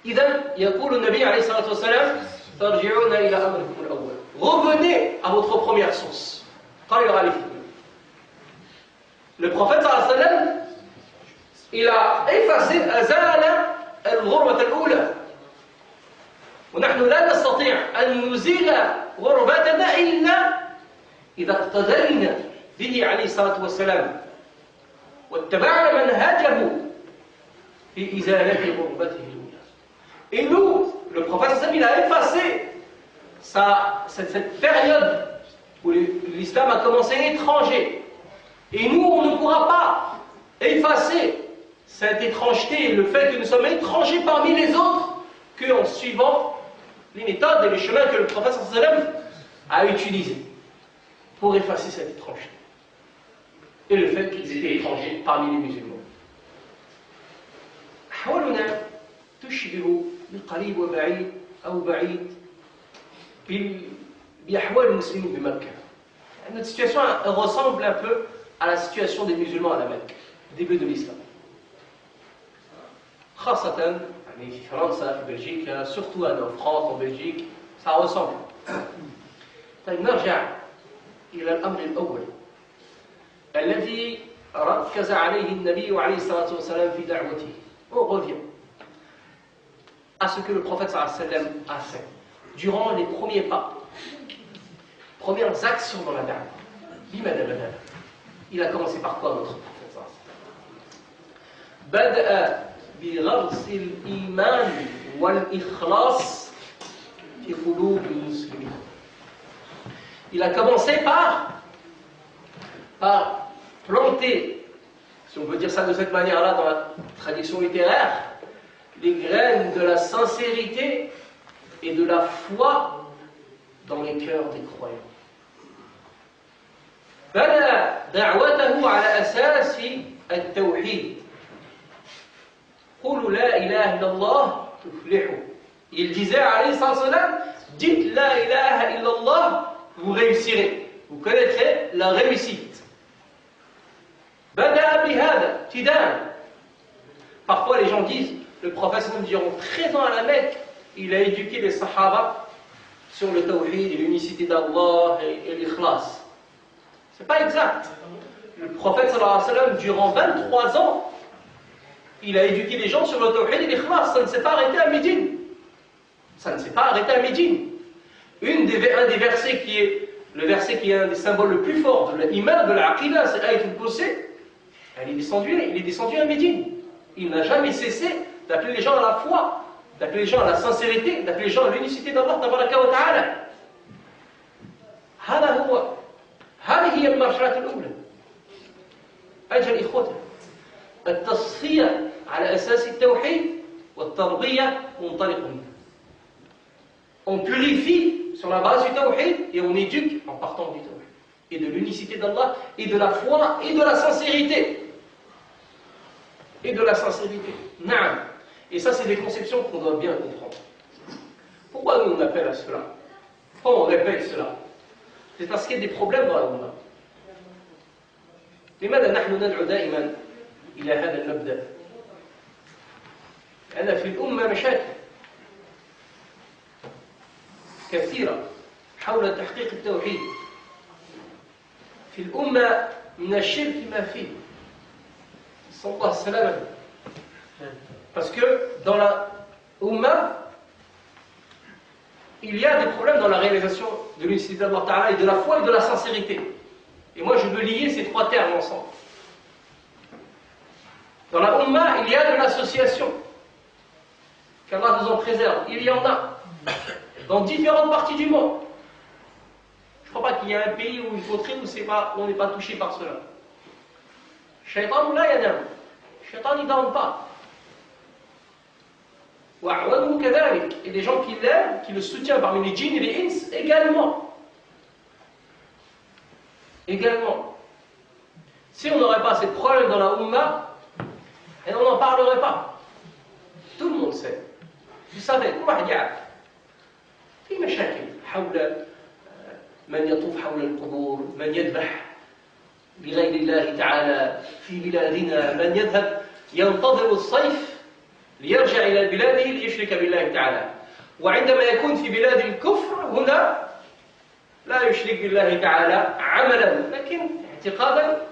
إذن يقول النبي عليه الصلاة والسلام ترجعون إلى أمركم الأول. Revenez à votre première source. Le prophète صلى الله عليه وسلم il a effacé أزال الغربة الأولى. ونحن لا نستطيع أن نزيل غربتنا إلا إذا اقتدينا به عليه الصلاة والسلام واتبعنا منهجه في إزالة غربته الأولى. Et nous, le prophète il a effacé cette période où l'islam a commencé étranger. Et nous, on ne pourra pas effacer cette étrangeté, le fait que nous sommes étrangers parmi les autres, qu'en suivant les méthodes et les chemins que le prophète a utilisés pour effacer cette étrangeté. Et le fait qu'ils étaient étrangers parmi les musulmans. أحوالنا تشبه بقريب وبعيد أو بعيد بأحوال المسلمين بمكة. Notre situation ressemble un peu à la situation des musulmans à la Mecque, début de l'islam. خاصة يعني في فرنسا في بلجيكا surtout en France en Belgique ça ressemble. طيب نرجع إلى الأمر الأول الذي ركز عليه النبي عليه الصلاة والسلام في دعوته. On revient à ce que le prophète sallallahu alayhi wa sallam a fait durant les premiers pas, premières actions dans la da'wah. Il a commencé par quoi notre prophète sallallahu alayhi wa sallam? بدأ بغرس الإيمان والإخلاص في قلوب المسلمين. Il a commencé par planter, si on peut dire ça de cette manière-là dans la tradition littéraire, les graines de la sincérité et de la foi dans les cœurs des croyants. بدأ دعوته على أساس التوحيد. قولوا لا إله إلا الله تفلحوا. Il disait alayhi salam, dites la ilaha illallah, vous réussirez, vous connaîtrez la réussite. بدأ بهذا ابتداء. Parfois les gens disent, le prophète durant 13 ans à la Mecque, il a éduqué les sahaba sur le tawhid et l'unicité d'Allah et l'ikhlas. C'est pas exact. Le prophète sallallahu alayhi wa sallam, durant 23 ans, il a éduqué les gens sur le tawhid et l'ikhlas. Ça ne s'est pas arrêté à Médine. Ça ne s'est pas arrêté à Médine. Un des versets qui est le verset qui est un des symboles le plus forts de l'imam, de l'aqidah, c'est Ayatul Kursi. Il est descendu à Médine. Il n'a jamais cessé d'appeler les gens à la foi, d'appeler les gens à la sincérité, d'appeler les gens à l'unicité d'Allah tabaraka wa ta'ala. هذه هي المرحلة الأولى. أجل إخوته التصفية على أساس التوحيد والتربية منطلق منه. On purifie sur la base du tawhid et on éduque en partant du tawhid et de l'unicité d'Allah et de la foi et de la sincérité. Et de la sincérité. Naam. Et ça, c'est des conceptions qu'on doit bien comprendre. Pourquoi nous on appelle à cela? Pourquoi on répète cela? C'est parce qu'il y a des problèmes dans la Ummah. لماذا نحن ندعو دائما إلى هذا المبدأ؟ لأن في الأمة مشاكل كثيرة حول تحقيق التوحيد. في الأمة من الشرك ما فيه. صلى الله عليه وسلم. Parce que dans la Ummah, il y a des problèmes dans la réalisation de l'unicité d'Allah Ta'ala et de la foi et de la sincérité. Et moi je veux lier ces trois termes ensemble. Dans la Ummah, il y a de l'association. Qu'Allah nous en préserve. Il y en a. Dans différentes parties du monde. Je ne crois pas qu'il y ait un pays où il faut où on n'est pas touché par cela. Shaitan la yanam. Shaitan ne dort pas. Et des gens qui l'aiment, qui le soutiennent parmi les djinns et les ins également. Également. Si on n'aurait pas ces problèmes dans la Ummah, et on n'en parlerait pas. Tout le monde sait. Vous savez, واحد يعرف. في مشاكل حول من يطوف حول القبور، من يذبح بغير الله تعالى في بلادنا، من يذهب ينتظر الصيف ليرجع إلى بلاده ليشرك بالله تعالى. وعندما يكون في بلاد الكفر هنا لا يشرك بالله تعالى عملا، لكن اعتقادا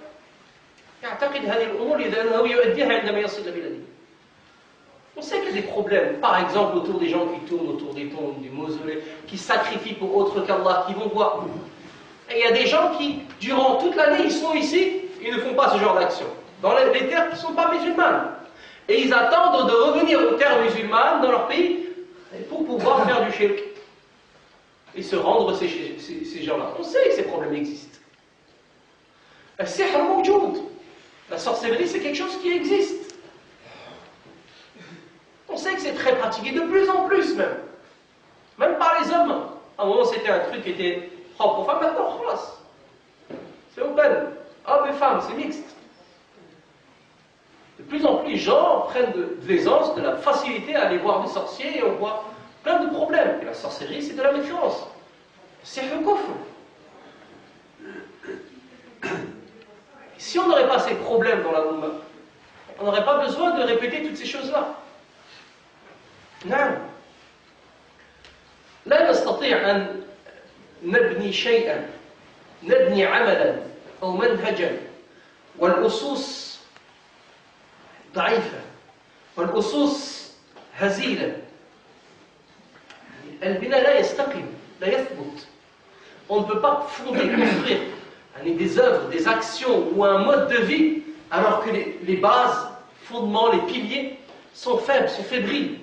يعتقد هذه الأمور لأنه يؤديها عندما يصل إلى بلاده. On sait qu'il y a des problèmes, par exemple autour des gens qui tournent autour des tombes, du mausolée, qui sacrifient pour autre qu'Allah, qui vont voir. Et il y a des gens qui, durant toute l'année, ils sont ici, ils ne font pas ce genre d'action. Dans les terres qui ne sont pas musulmanes. Et ils attendent de revenir aux terres musulmanes dans leur pays pour pouvoir faire du shirk. Et se rendre ces gens-là. On sait que ces problèmes existent. La sorcellerie, c'est quelque chose qui existe. On sait que c'est très pratiqué, de plus en plus même. Même par les hommes. À un moment, c'était un truc qui était propre aux femmes, maintenant, c'est open. Hommes et femmes, c'est mixte. De plus en plus, les gens prennent de l'aisance, de la facilité à aller voir des sorciers et on voit plein de problèmes. Et la sorcellerie, c'est de la méfiance. C'est le kufr. Si on n'aurait pas ces problèmes dans la Ummah, on n'aurait pas besoin de répéter toutes ces choses-là. نعم لا نستطيع أن نبني شيئا نبني عملا أو منهجا والأسس ضعيفة والأسس هزيلة. البناء لا يستقيم لا يثبت. On ne peut pas fonder, construire des œuvres, des actions ou un mode de vie alors que les bases, fondements, les piliers sont faibles, sont fébriles.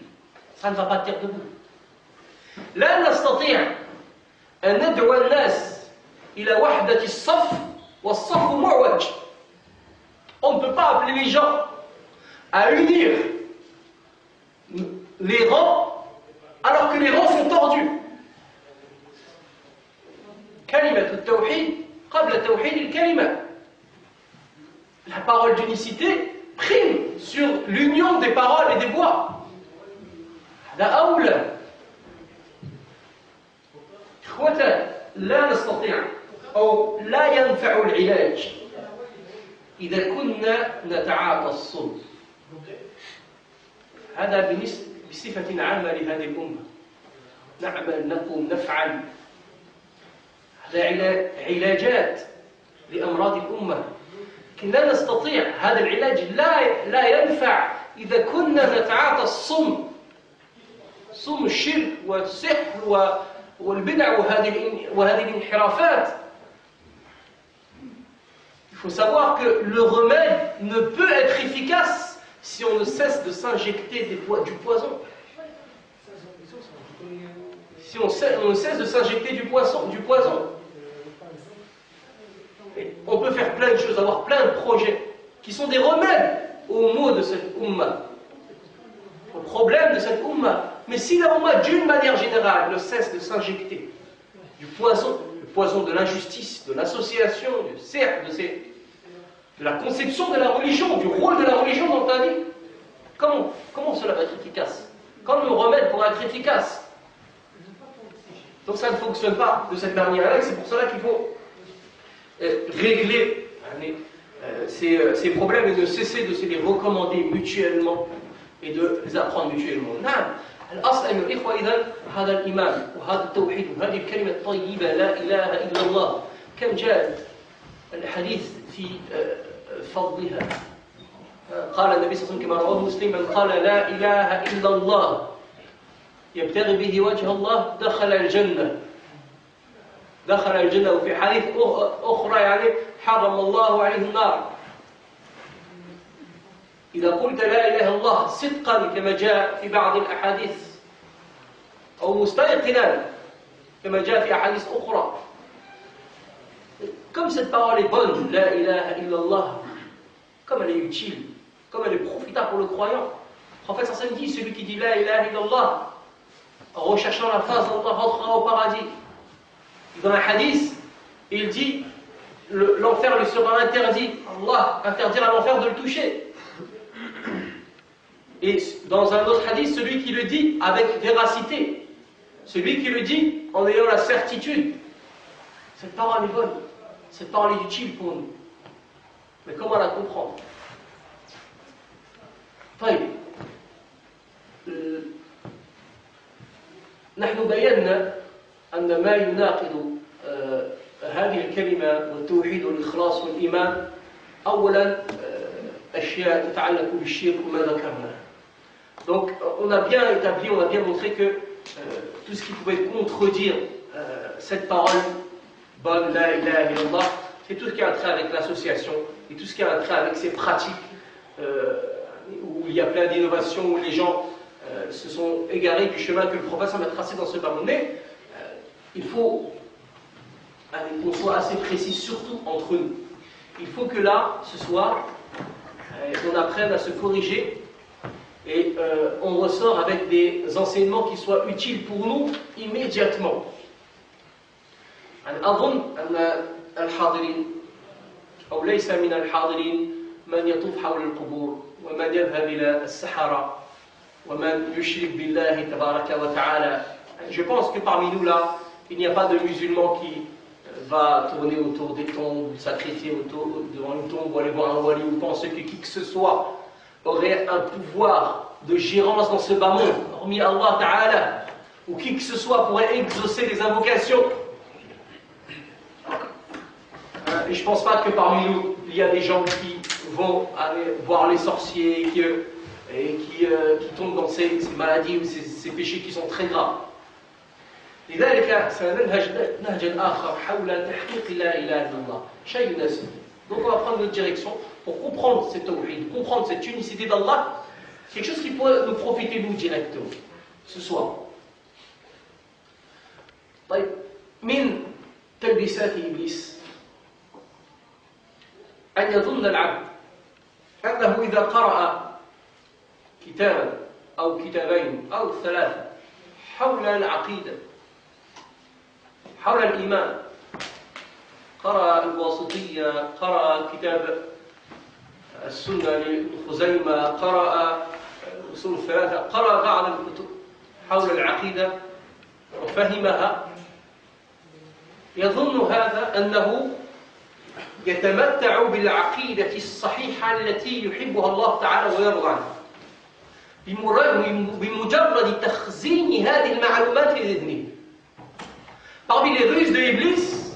Ça ne va pas tenir debout. لا نستطيع أن ندعو الناس إلى وحدة الصف والصف معوج. On ne peut pas appeler les gens à unir les rangs alors que les rangs sont tordus. كلمة التوحيد قبل توحيد الكلمة. La parole d'unicité prime sur l'union des paroles et des voix. هذا أولى. إخوة لا نستطيع أو لا ينفع العلاج إذا كنا نتعاطى الصلب. هذا بصفة عامة لهذه الأمة. نعمل نقوم نفعل. هذا علاجات لأمراض الأمة. لكن لا نستطيع هذا العلاج لا ينفع إذا كنا نتعاطى الصم. صم الشرك والسحر والبدع وهذه الانحرافات. Il faut savoir que le remède ne peut être efficace si on ne cesse de s'injecter du poison. Si on ne cesse de s'injecter du poison. Et on peut faire plein de choses, avoir plein de projets qui sont des remèdes aux maux de cette Ummah, aux problèmes de cette Ummah. Mais si la Ummah, d'une manière générale, ne cesse de s'injecter du poison, le poison de l'injustice, de l'association, du cercle, de la conception de la religion, du rôle de la religion dans ta vie, comment cela va être efficace? Comment le remède pourra être efficace? Donc ça ne fonctionne pas de cette manière-là, et c'est pour cela qu'il faut régler ces problèmes et de cesser de se les recommander mutuellement et de les apprendre mutuellement. الأصل أيها الإخوة إذن هذا الإيمان وهذا التوحيد وهذه الكلمة الطيبة لا إله إلا الله كم جاء الحديث في فضلها. قال النبي صلى الله عليه وسلم كما رواه مسلم: من قال لا إله إلا الله يبتغي به وجه الله دخل الجنة. دخل الجنة. وفي حديث أخرى يعني حرم الله عليه النار. إذا قلت لا إله إلا الله صدقا كما جاء في بعض الأحاديث أو مستيقنا كما جاء في أحاديث أخرى. Comme cette parole est bonne, la ilaha illallah, comme elle est utile, comme elle est profitable pour le croyant. Le prophète sallallahu dit, celui qui dit la ilaha illallah, en recherchant la face d'Allah, rentrera au paradis. Dans un hadith, il dit, l'enfer lui sera interdit. Allah interdira à l'enfer de le toucher. Et dans un autre hadith, celui qui le dit avec véracité, celui qui le dit en ayant la certitude, cette parole est bonne, cette parole est utile pour nous. Mais comment la comprendre? طيب نحن بينا أن ما يناقض هذه الكلمة والتوحيد والإخلاص والإيمان أولا أشياء تتعلق بالشرك وما ذكرناه. Donc on a bien établi, on a bien montré que tout ce qui pouvait contredire cette parole bonne, la ilaha illallah, c'est tout ce qui a trait avec l'association et tout ce qui a trait avec ces pratiques où il y a plein d'innovations, où les gens se sont égarés du chemin que le prophète a tracé dans ce bas. Mais il faut qu'on soit assez précis, surtout entre nous. Il faut que là, ce soir, on apprenne à se corriger et on ressort avec des enseignements qui soient utiles pour nous immédiatement. أظن أن الحاضرين أو ليس من الحاضرين من يطوف حول القبور ومن يذهب إلى السحرة ومن يشرك بالله تبارك وتعالى. Je pense que parmi nous là, il n'y a pas de musulman qui va tourner autour des tombes, sacrifier devant une tombe ou aller voir un wali ou penser que qui que ce soit aurait un pouvoir de gérance dans ce bas monde, hormis Allah Ta'ala, ou qui que ce soit pourrait exaucer les invocations. Et je ne pense pas que parmi nous, il y a des gens qui vont aller voir les sorciers et qui tombent dans ces maladies ou ces péchés qui sont très graves. لذلك سننهج نهجا آخر حول تحقيق لا إله إلا الله شيء يناسب. Donc on va prendre notre direction pour comprendre cette tawhid, comprendre cette unicité d'Allah, quelque chose qui pourrait nous profiter nous directement ce soir. طيب من تلبيسات إبليس أن يظن العبد أنه إذا قرأ كتابا أو كتابين أو ثلاثة حول العقيدة حول الإيمان، قرأ الواسطية، قرأ كتاب السنة لابن خزيمة، قرأ أصول الثلاثة، قرأ بعض الكتب حول العقيدة وفهمها، يظن هذا أنه يتمتع بالعقيدة الصحيحة التي يحبها الله تعالى ويرضى عنها بمجرد تخزين هذه المعلومات في ذهنه. Parmi les ruses de Iblis,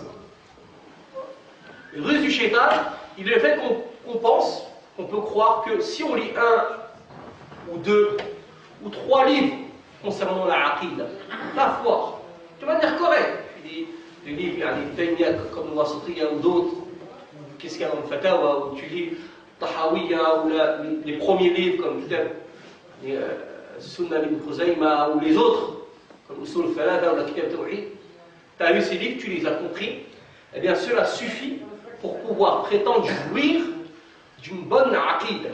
les ruses du shaitan, il est le fait qu'on pense, qu'on peut croire que si on lit un ou deux ou trois livres concernant la aqidah, la foi, de manière correcte, des livres, des comme Wasatiyya ou d'autres, qu'est-ce qu'il y a dans le Fatawa, où tu lis Tahawiyya ou les premiers livres comme Sunnah ibn Khuzayma ou les autres, comme Usul al-Thalatha ou la Kitab al-Tawhid, tu as lu ces livres, tu les as compris, eh bien cela suffit pour pouvoir prétendre jouir d'une bonne aqidah,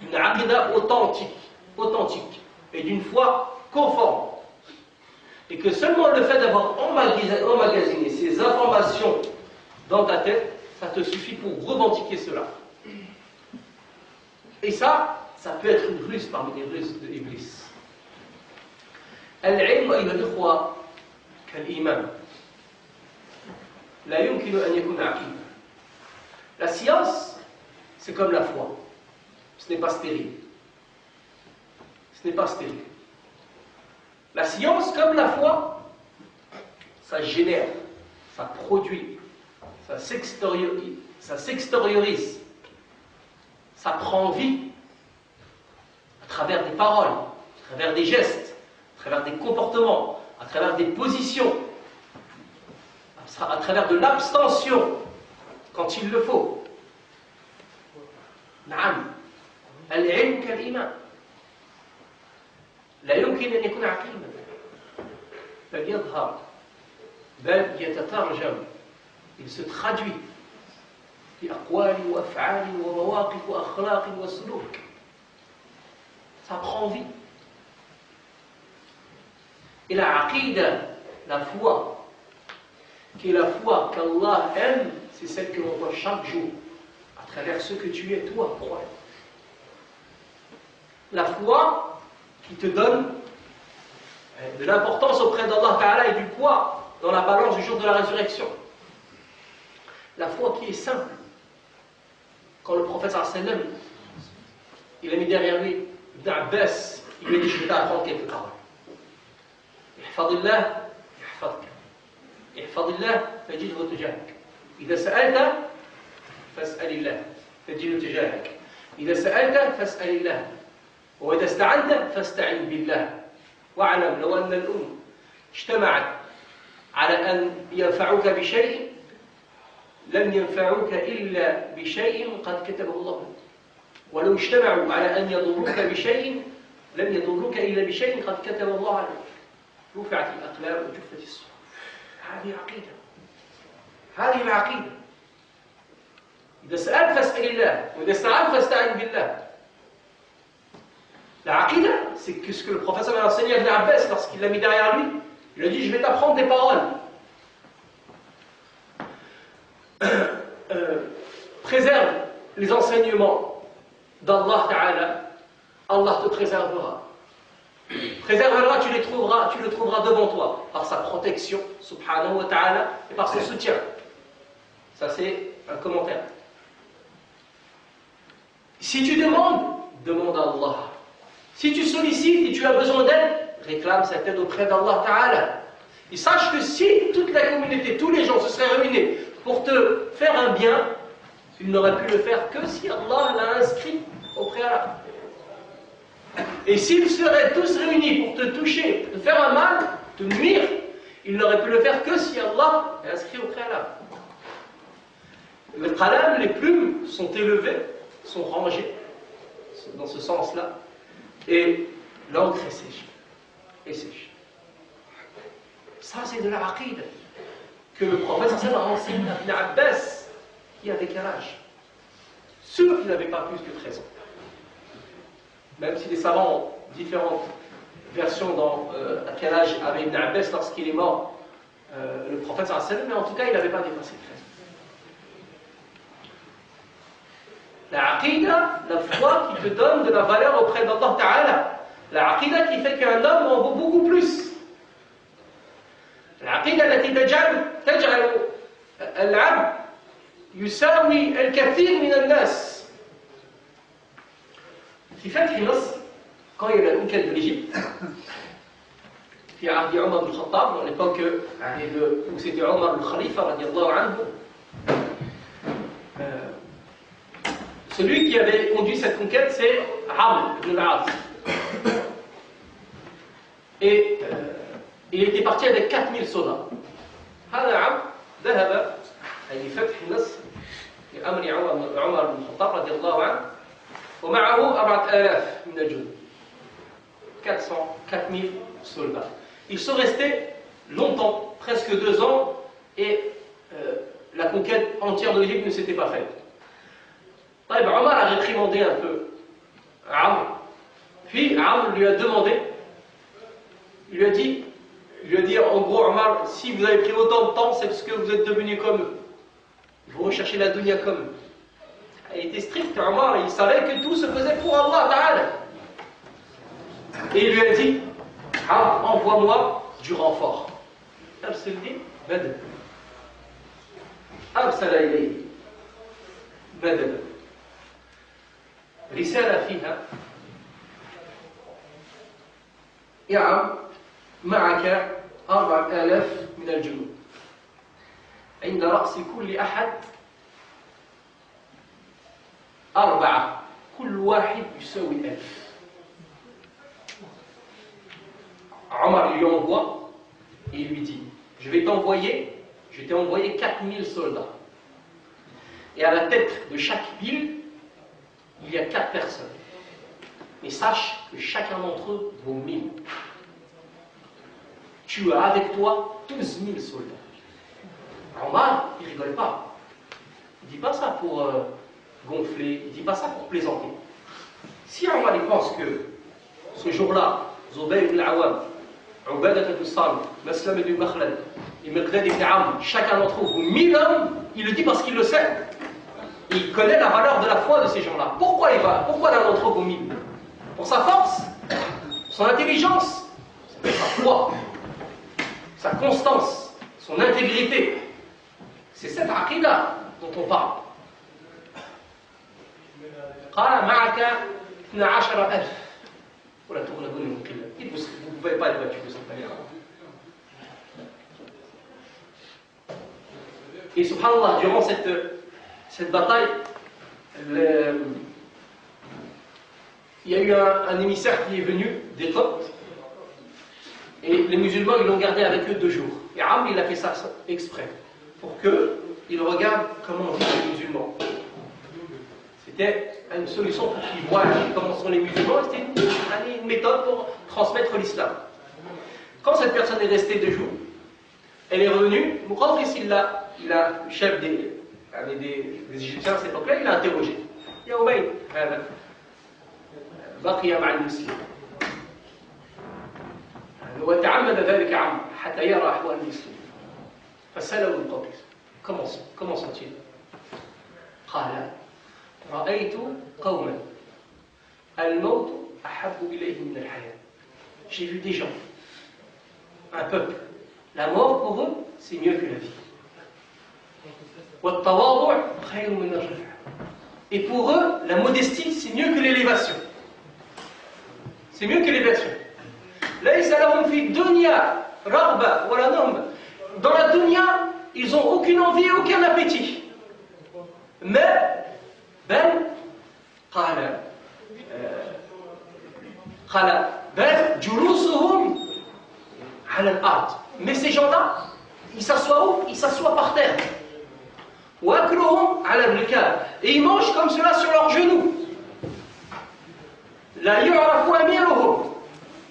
une aqidah authentique et d'une foi conforme. Et que seulement le fait d'avoir emmagasiné ces informations dans ta tête, ça te suffit pour revendiquer cela. Et ça peut être une ruse parmi les ruses de l'Iblis. Al-ilm أيها الإخوة كالإيمان لا يمكن أن يكون عقيدة. La science, c'est comme la foi. Ce n'est pas stérile. Ce n'est pas stérile. La science, comme la foi, ça génère, ça produit, ça s'extériorise, ça prend vie à travers des paroles, à travers des gestes, à travers des comportements, à travers des positions, à travers de l'abstention quand il le faut. نعم العلم كالإيمان لا يمكن أن يكون عقيما بل يظهر بل يتترجم, il se traduit بأقوال وأفعال ومواقف وأخلاق وسلوك. Ça prend vie. Et la aqida, la foi, qui est la foi qu'Allah aime, c'est celle que l'on voit chaque jour, à travers ce que tu es, toi, croyant. La foi qui te donne de l'importance auprès d'Allah Ta'ala et du poids dans la balance du jour de la résurrection. La foi qui est simple. Quand le prophète sallam, il a mis derrière lui Ibn Abbas, il lui a dit: je vais t'apprendre quelques paroles. Ihfadillah, yahfadka. Ihfadillah, tajidhu tujahak. Idha sa'alta, fas'alillah, tajidhu tujahak. Idha sa'alta, fas'alillah. وإذا استعنت فاستعن بالله واعلم لو أن الأمة اجتمعت على أن ينفعوك بشيء لم ينفعوك إلا بشيء قد كتبه الله لك ولو اجتمعوا على أن يضروك بشيء لم يضروك إلا بشيء قد كتب الله عليك رفعت الأقلام وجفت الصحف. هذه عقيدة، هذه العقيدة. إذا سألت فاسأل الله وإذا استعنت فاستعن بالله. La aqidah, c'est que ce que le prophète a enseigné à Ibn Abbas lorsqu'il l'a mis derrière lui. Il a dit: je vais t'apprendre des paroles. Préserve les enseignements d'Allah Ta'ala, Allah te préservera. Préservera, tu le trouveras devant toi, par sa protection, subhanahu wa ta'ala, et par son soutien. Ça, c'est un commentaire. Si tu demandes, demande à Allah. Si tu sollicites et tu as besoin d'aide, réclame cette aide auprès d'Allah Ta'ala. Et sache que si toute la communauté, tous les gens se seraient réunis pour te faire un bien, ils n'auraient pu le faire que si Allah l'a inscrit au préalable. Et s'ils seraient tous réunis pour te toucher, te faire un mal, te nuire, ils n'auraient pu le faire que si Allah l'a inscrit au préalable. Le qalam, les plumes sont élevées, sont rangées dans ce sens-là. Et l'encre est sèche. Ça, c'est de la aqida que le prophète a enseigné à Ibn Abbas, qui avait quel âge? Sûr qu'il n'avait pas plus que 13 ans. Même si les savants ont différentes versions dans à quel âge avait Ibn Abbas lorsqu'il est mort, le prophète, mais en tout cas, il n'avait pas dépassé 13 ans. La aqidah, la foi qui te donne de la valeur auprès d'Allah Ta'ala. La aqidah qui fait qu'un homme en vaut beaucoup plus. La aqidah التي تجعل العبد يساوي الكثير من الناس. في فتح مصر, quand il y a eu la conquête de l'Égypte, في عهد عمر بن الخطاب, dans l'époque où c'était Omar le Khalifa, radiallahu anhu, celui qui avait conduit cette conquête, c'est Amr ibn al-As. Et il était parti avec 4000 soldats. هذا عمرو ذهب لفتح مصر لأمر عمر بن الخطاب رضي الله عنه ومعه 4000 من الجند. 4000 soldats. Ils sont restés longtemps, presque 2 ans, et la conquête entière de l'Égypte ne s'était pas faite. Omar a réprimandé un peu Amr. Puis Amr lui a demandé, il lui a dit en gros: Omar, si vous avez pris autant de temps, c'est parce que vous êtes devenu comme eux. Vous recherchez la dunya comme eux. Il était strict, Omar, il savait que tout se faisait pour Allah Ta'ala. Et il lui a dit: envoie-moi du renfort. Arsalni Badr. Arsala ilayhi Badr. رسالة فيها: يا عم معك 4000 من الجنود عند رأس كل أحد 4 كل واحد يساوي 1000. Omar lui envoie et il lui dit: je t'ai envoyé 4000 soldats, et à la tête de chaque ville il y a 4 personnes. Mais sache que chacun d'entre eux vaut 1000. Tu as avec toi 12 000 soldats. Omar, il ne rigole pas. Il dit: dit pas ça pour gonfler, il ne dit pas ça pour plaisanter. Si Omar il pense que ce jour-là, Zubayr ibn al-Awwam, Ubadah ibn Samit, Maslam ibn Makhlad, et Miqdad ibn Amr, chacun d'entre eux vaut 1000 hommes, il le dit parce qu'il le sait. Il connaît la valeur de la foi de ces gens-là. Pourquoi il va? Pourquoi l'un d'entre eux vaut 1000? Pour sa force, son intelligence, sa foi, sa constance, son intégrité. C'est cette aqidah dont on parle. قال معك 12,000 ولا تغلبون من قلة. Vous ne pouvez pas les battre de cette manière. Et subhanallah, durant cette bataille, il y a eu un émissaire qui est venu des Coptes, et les musulmans ils l'ont gardé avec eux 2 jours. Et Amr il a fait ça exprès, pour qu'ils regardent comment vivent les musulmans. C'était une solution pour qu'ils voient comment sont les musulmans, c'était une méthode pour transmettre l'islam. Quand cette personne est restée 2 jours, elle est revenue, Muqawqis il a le chef des Égyptiens à cette époque-là, il l'a interrogé. Ya Ubayd, بقي مع المسلم وتعمد ذلك عمرو حتى يرى أحوال المسلمين فسأله المقوقس comment sont-ils قال رأيت قوما الموت أحب إليهم من الحياة. J'ai vu des gens, un peuple, la mort pour eux c'est mieux que la vie. والتواضع خير من الرفع. Et pour eux la modestie c'est mieux que l'élévation. C'est mieux que l'élévation. ليس لهم في الدنيا رغبة ولا نوم. Dans la dunya, ils n'ont aucune envie et aucun appétit. Mais بل قال بل جلوسهم على الأرض. Mais ces gens-là, ils s'assoient où? Ils s'assoient par terre. وأكلهم على الركاب. Et ils mangent comme cela sur leurs genoux. لا يعرف أميرهم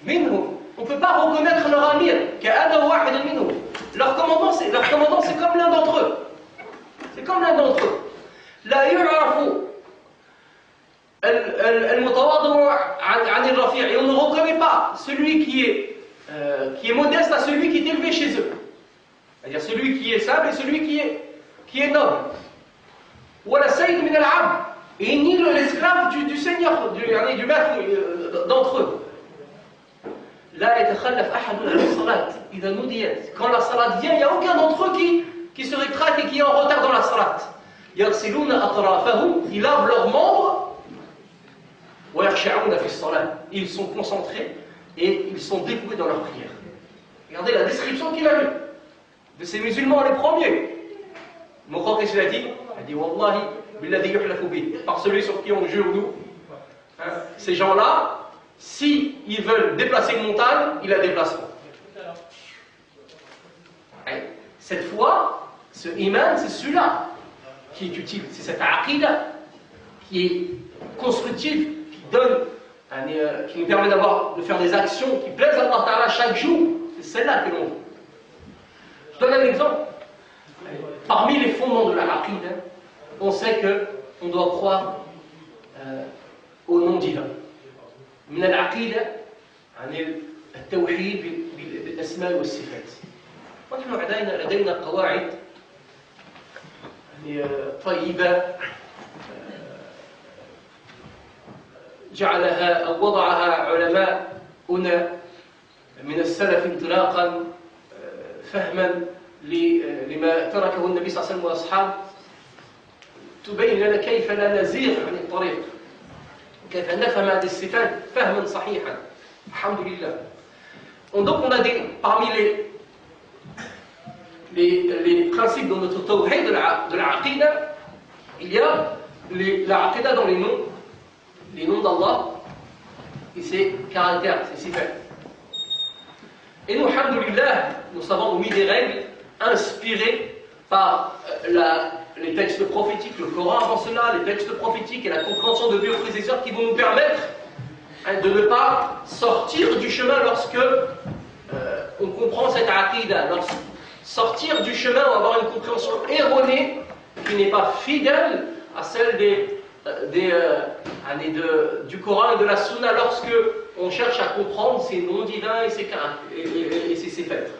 منهم. On ne peut pas reconnaître leur amir. كأنه واحد منهم. Leur commandant c'est comme l'un d'entre eux. C'est comme l'un d'entre eux. لا يعرف المتواضع عن الرفيع. Et on ne reconnaît pas celui qui est modeste à celui qui est élevé chez eux. C'est-à-dire celui qui est simple et celui qui est noble. ولا سيد من العبد. Et ni l'esclave du Seigneur, du maître d'entre eux. لا يتخلف أحد عن الصلاة إذا نوديت. Quand la salat vient, il n'y a aucun d'entre eux qui se rétracte et qui est en retard dans la salat. يغسلون أطرافهم. Ils lavent leurs membres. ويخشعون في الصلاة. Ils sont concentrés et ils sont dévoués dans leur prière. Regardez la description qu'il a eue de ces musulmans les premiers. Muqawqis il a dit Wallahi billadhi yuhlafu bih, par celui sur qui on jure nous. Ces gens-là, si ils veulent déplacer une montagne, ils la déplaceront. Cette fois, ce iman, c'est celui-là qui est utile. C'est cette aqidah qui est constructive, qui nous permet de faire des actions qui plaisent à Allah Ta'ala chaque jour. C'est celle-là que l'on veut. Je donne un exemple. Parmi les fondements de la aqidah, on sait qu'on doit croire au nom divin. من العقيدة عن التوحيد بالأسماء والصفات. ونحن لدينا قواعد طيبة جعلها أو وضعها علماؤنا من السلف انطلاقا فهما لما تركه النبي صلى الله عليه وسلم وأصحابه تبين لنا كيف لا نزيغ عن الطريق كيف نفهم هذه الصفات فهما صحيحا الحمد لله. Donc on a parmi les principes de notre tawhid de la aqidah, il y a la aqidah dans les noms d'Allah et ses caractères, ses sifat. Et nous, alhamdulillah, nous savons mis des règles inspirées par les textes prophétiques, le Coran avant cela, les textes prophétiques et la compréhension de Dieu frères et sœurs qui vont nous permettre de ne pas sortir du chemin lorsque on comprend cette aqidah. Sortir du chemin ou avoir une compréhension erronée qui n'est pas fidèle à celle du Coran et de la Sunna lorsque on cherche à comprendre ses noms divins et ses faits.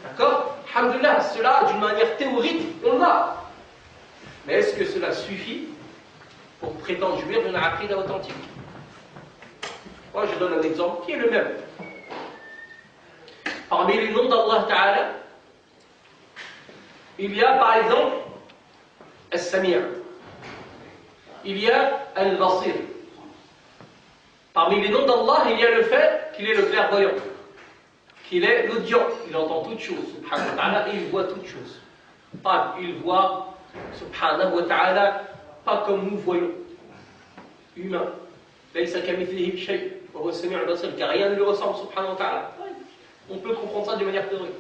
D'accord? Alhamdulillah, cela d'une manière théorique, on l'a. Mais est-ce que cela suffit pour prétendre jouir d'une aqida authentique? Moi, je donne un exemple qui est le même. Parmi les noms d'Allah Ta'ala, il y a par exemple As-Sami', il y a Al-Basir. Parmi les noms d'Allah, il y a le fait qu'il est le clairvoyant, qu'il est l'audient, il entend toutes choses, subhanahu wa ta'ala, et il voit toutes choses. Pas, il voit, subhanahu wa ta'ala, pas comme nous voyons, humains. Laysa kamithlihi shay', wa huwa as-sami' al-basir, car rien ne lui ressemble, subhanahu wa ta'ala. On peut comprendre ça de manière théorique.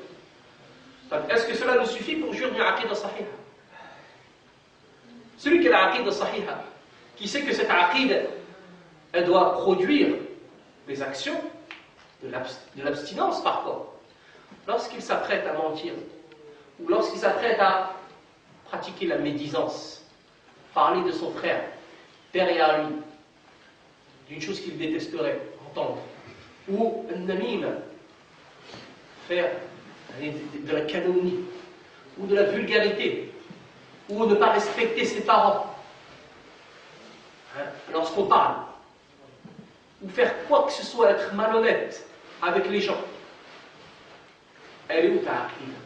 Est-ce que cela nous suffit pour jurer d'une aqida sahiha? Celui qui a l'aqida sahiha, qui sait que cette aqida, elle doit produire des actions, de l'abstinence parfois, lorsqu'il s'apprête à mentir, ou lorsqu'il s'apprête à pratiquer la médisance, parler de son frère, derrière lui, d'une chose qu'il détesterait entendre, ou un namim, faire de la calomnie, ou de la vulgarité, ou ne pas respecter ses parents, lorsqu'on parle, ou faire quoi que ce soit, être malhonnête avec les gens. Elle est où ta aqida?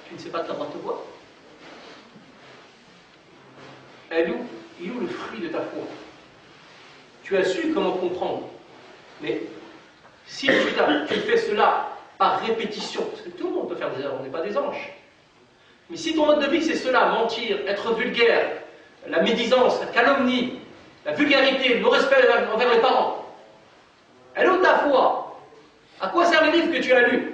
Tu ne sais pas qu'Allah te voit? Elle est où? Il est où le fruit de ta foi? Tu as su comment comprendre, mais si tu fais cela par répétition, parce que tout le monde peut faire des erreurs, on n'est pas des anges, mais si ton mode de vie c'est cela, mentir, être vulgaire, la médisance, la calomnie, la vulgarité, le respect envers les parents, elle est où ta foi? À quoi servent les livres que tu as lus?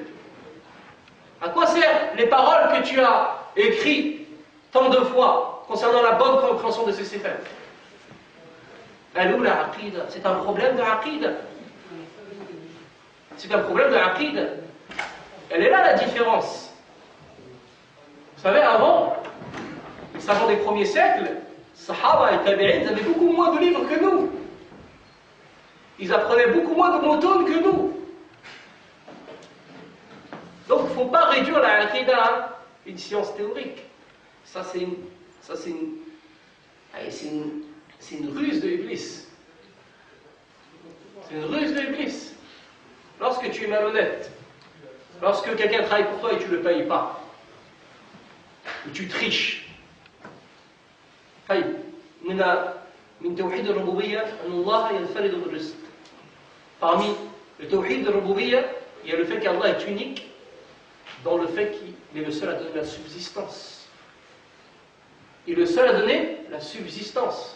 À quoi servent les paroles que tu as écrites tant de fois concernant la bonne compréhension de ces faits? Elle est où la aqida? C'est un problème de aqida. C'est un problème de aqida. Elle est là la différence. Vous savez, avant, les savants des premiers siècles, Sahaba et Tabi'in, ils avaient beaucoup moins de livres que nous. Ils apprenaient beaucoup moins de motones que nous. Donc, il ne faut pas réduire la aqida à une science théorique. Ça, c'est une ruse de Iblis. C'est une ruse de Iblis. Lorsque tu es malhonnête, lorsque quelqu'un travaille pour toi et tu ne le payes pas, ou tu triches, parmi le tawhid de Rububiyya, il y a le fait qu'Allah est unique dans le fait qu'il est le seul à donner la subsistance. Il est le seul à donner la subsistance.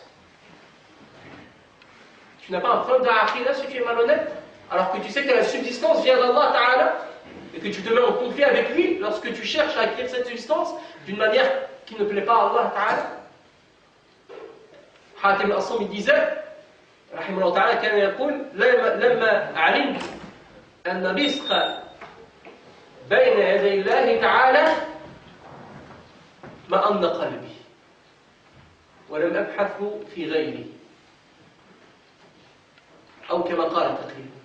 Tu n'as pas un problème d'aqida si tu es malhonnête, alors que tu sais que la subsistance vient d'Allah Ta'ala, et que tu te mets en conflit avec lui lorsque tu cherches à acquérir cette subsistance d'une manière qui ne plaît pas à Allah Ta'ala. Hatim al-Assam il disait, rahimahullah ta'ala, كان يقول لما علمت أن الرزق بين يدي الله تعالى ما أن قلبي ولم أبحث في غيري أو كما قال تقريبا.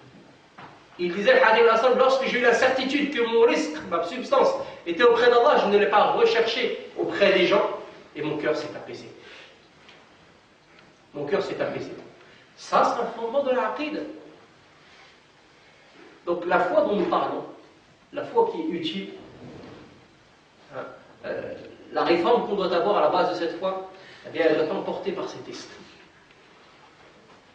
Il disait, Hatim al-Assam, lorsque j'ai eu la certitude que mon risque, ma substance, était auprès d'Allah, je ne l'ai pas recherché auprès des gens, et mon cœur s'est apaisé. Mon cœur s'est apaisé. Ça, c'est un fondement de l'aqid. Donc la foi dont nous parlons, la foi qui est utile, la réforme qu'on doit avoir à la base de cette foi, eh bien, elle doit être emportée par cet esprit.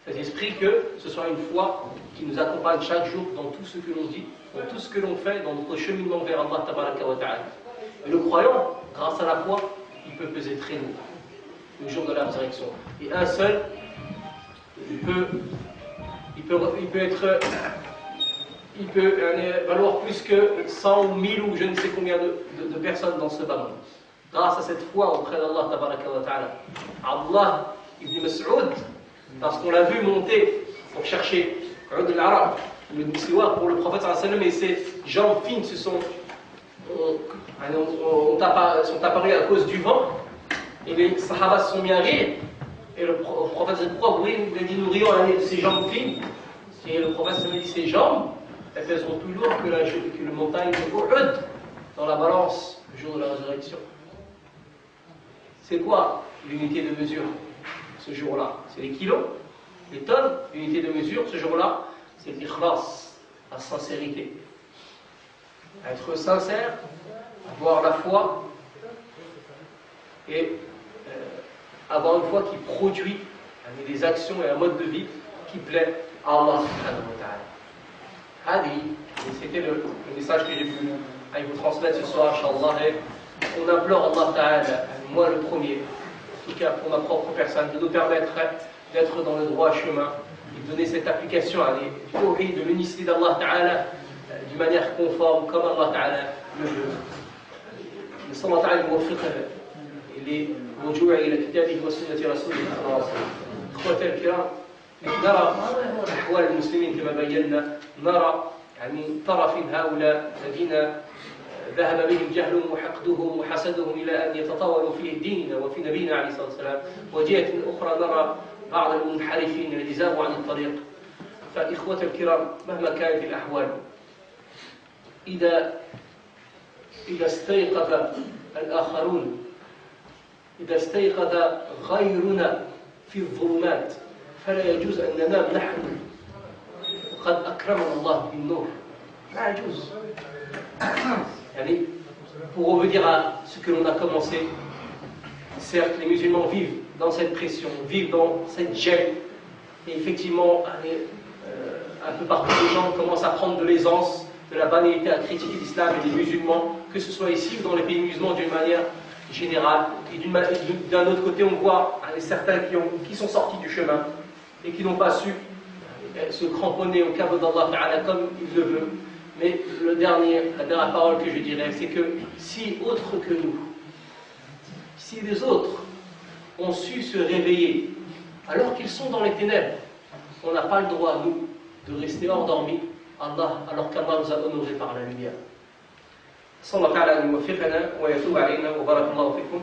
Cet esprit que ce soit une foi qui nous accompagne chaque jour dans tout ce que l'on dit, dans tout ce que l'on fait, dans notre cheminement vers Allah tabaraka wa ta'ala. Et le croyant, grâce à la foi, il peut peser très lourd le jour de la résurrection. Et un seul, il peut valoir plus que 100 ou 1000 ou je ne sais combien de personnes dans ce bas monde. Grâce à cette foi auprès d'Allah tabaraka wa ta'ala. Allah ibn Mas'ud, parce qu'on l'a vu monter pour chercher Oud al-Arab, le siwak pour le prophète sallallahu alayhi wa sallam, et ses jambes fines se sont sont apparus à cause du vent, et les Sahaba se sont mis à rire, et le prophète dit pourquoi vous dit nous rions à ses jambes fines, et le prophète a dit ses jambes, elles pèseront plus lourd que la montagne de Uhud dans la balance le jour de la résurrection. C'est quoi l'unité de mesure ce jour-là? C'est les kilos, les tonnes. L'unité de mesure ce jour-là, c'est l'ikhlas, la sincérité. Être sincère, avoir la foi et avoir une foi qui produit des actions et un mode de vie qui plaît à Allah subhanahu wa ta'ala. C'était le message que j'ai voulu vous transmettre ce soir, Inch'Allah. Et on implore Allah ta'ala, moi le premier, en tout cas pour ma propre personne, de nous permettre d'être dans le droit chemin et de donner cette application à de l'unicité d'Allah ta'ala d'une manière conforme comme Allah ta'ala le veut. نسأل الله تعالى يوفقنا للرجوع إلى كتابه وسنة رسوله صلى الله عليه وسلم. إخوتي الكرام، نرى أحوال المسلمين كما بينا، نرى طرف هؤلاء الذين ذهب بهم جهلهم وحقدهم وحسدهم إلى أن يتطاولوا في ديننا وفي نبينا عليه الصلاة والسلام، وجهة أخرى نرى بعض المنحرفين الذين زاغوا عن الطريق. فإخوتي الكرام، مهما كانت الأحوال، إذا استيقظ الآخرون، إذا استيقظ غيرنا في الظلمات، فلا يجوز أن ننام نحن وقد أكرمنا الله بالنور. لا يجوز. Pour revenir à ce que l'on a commencé, certes les musulmans vivent dans cette pression, vivent dans cette gêne, et effectivement un peu partout les gens commencent à prendre de l'aisance, de la banalité à critiquer l'islam et les musulmans, que ce soit ici ou dans les pays musulmans d'une manière générale. Et d'un autre côté, on voit certains qui sont sortis du chemin et qui n'ont pas su se cramponner au câble d'Allah Ta'ala comme il le veut. Mais la dernière parole que je dirais, c'est que si autres que nous, si les autres ont su se réveiller alors qu'ils sont dans les ténèbres, on n'a pas le droit, nous, de rester endormis alors qu'Allah nous a honorés par la lumière. صلى الله تعالى أن يوفقنا ويتوب علينا وبارك الله فيكم.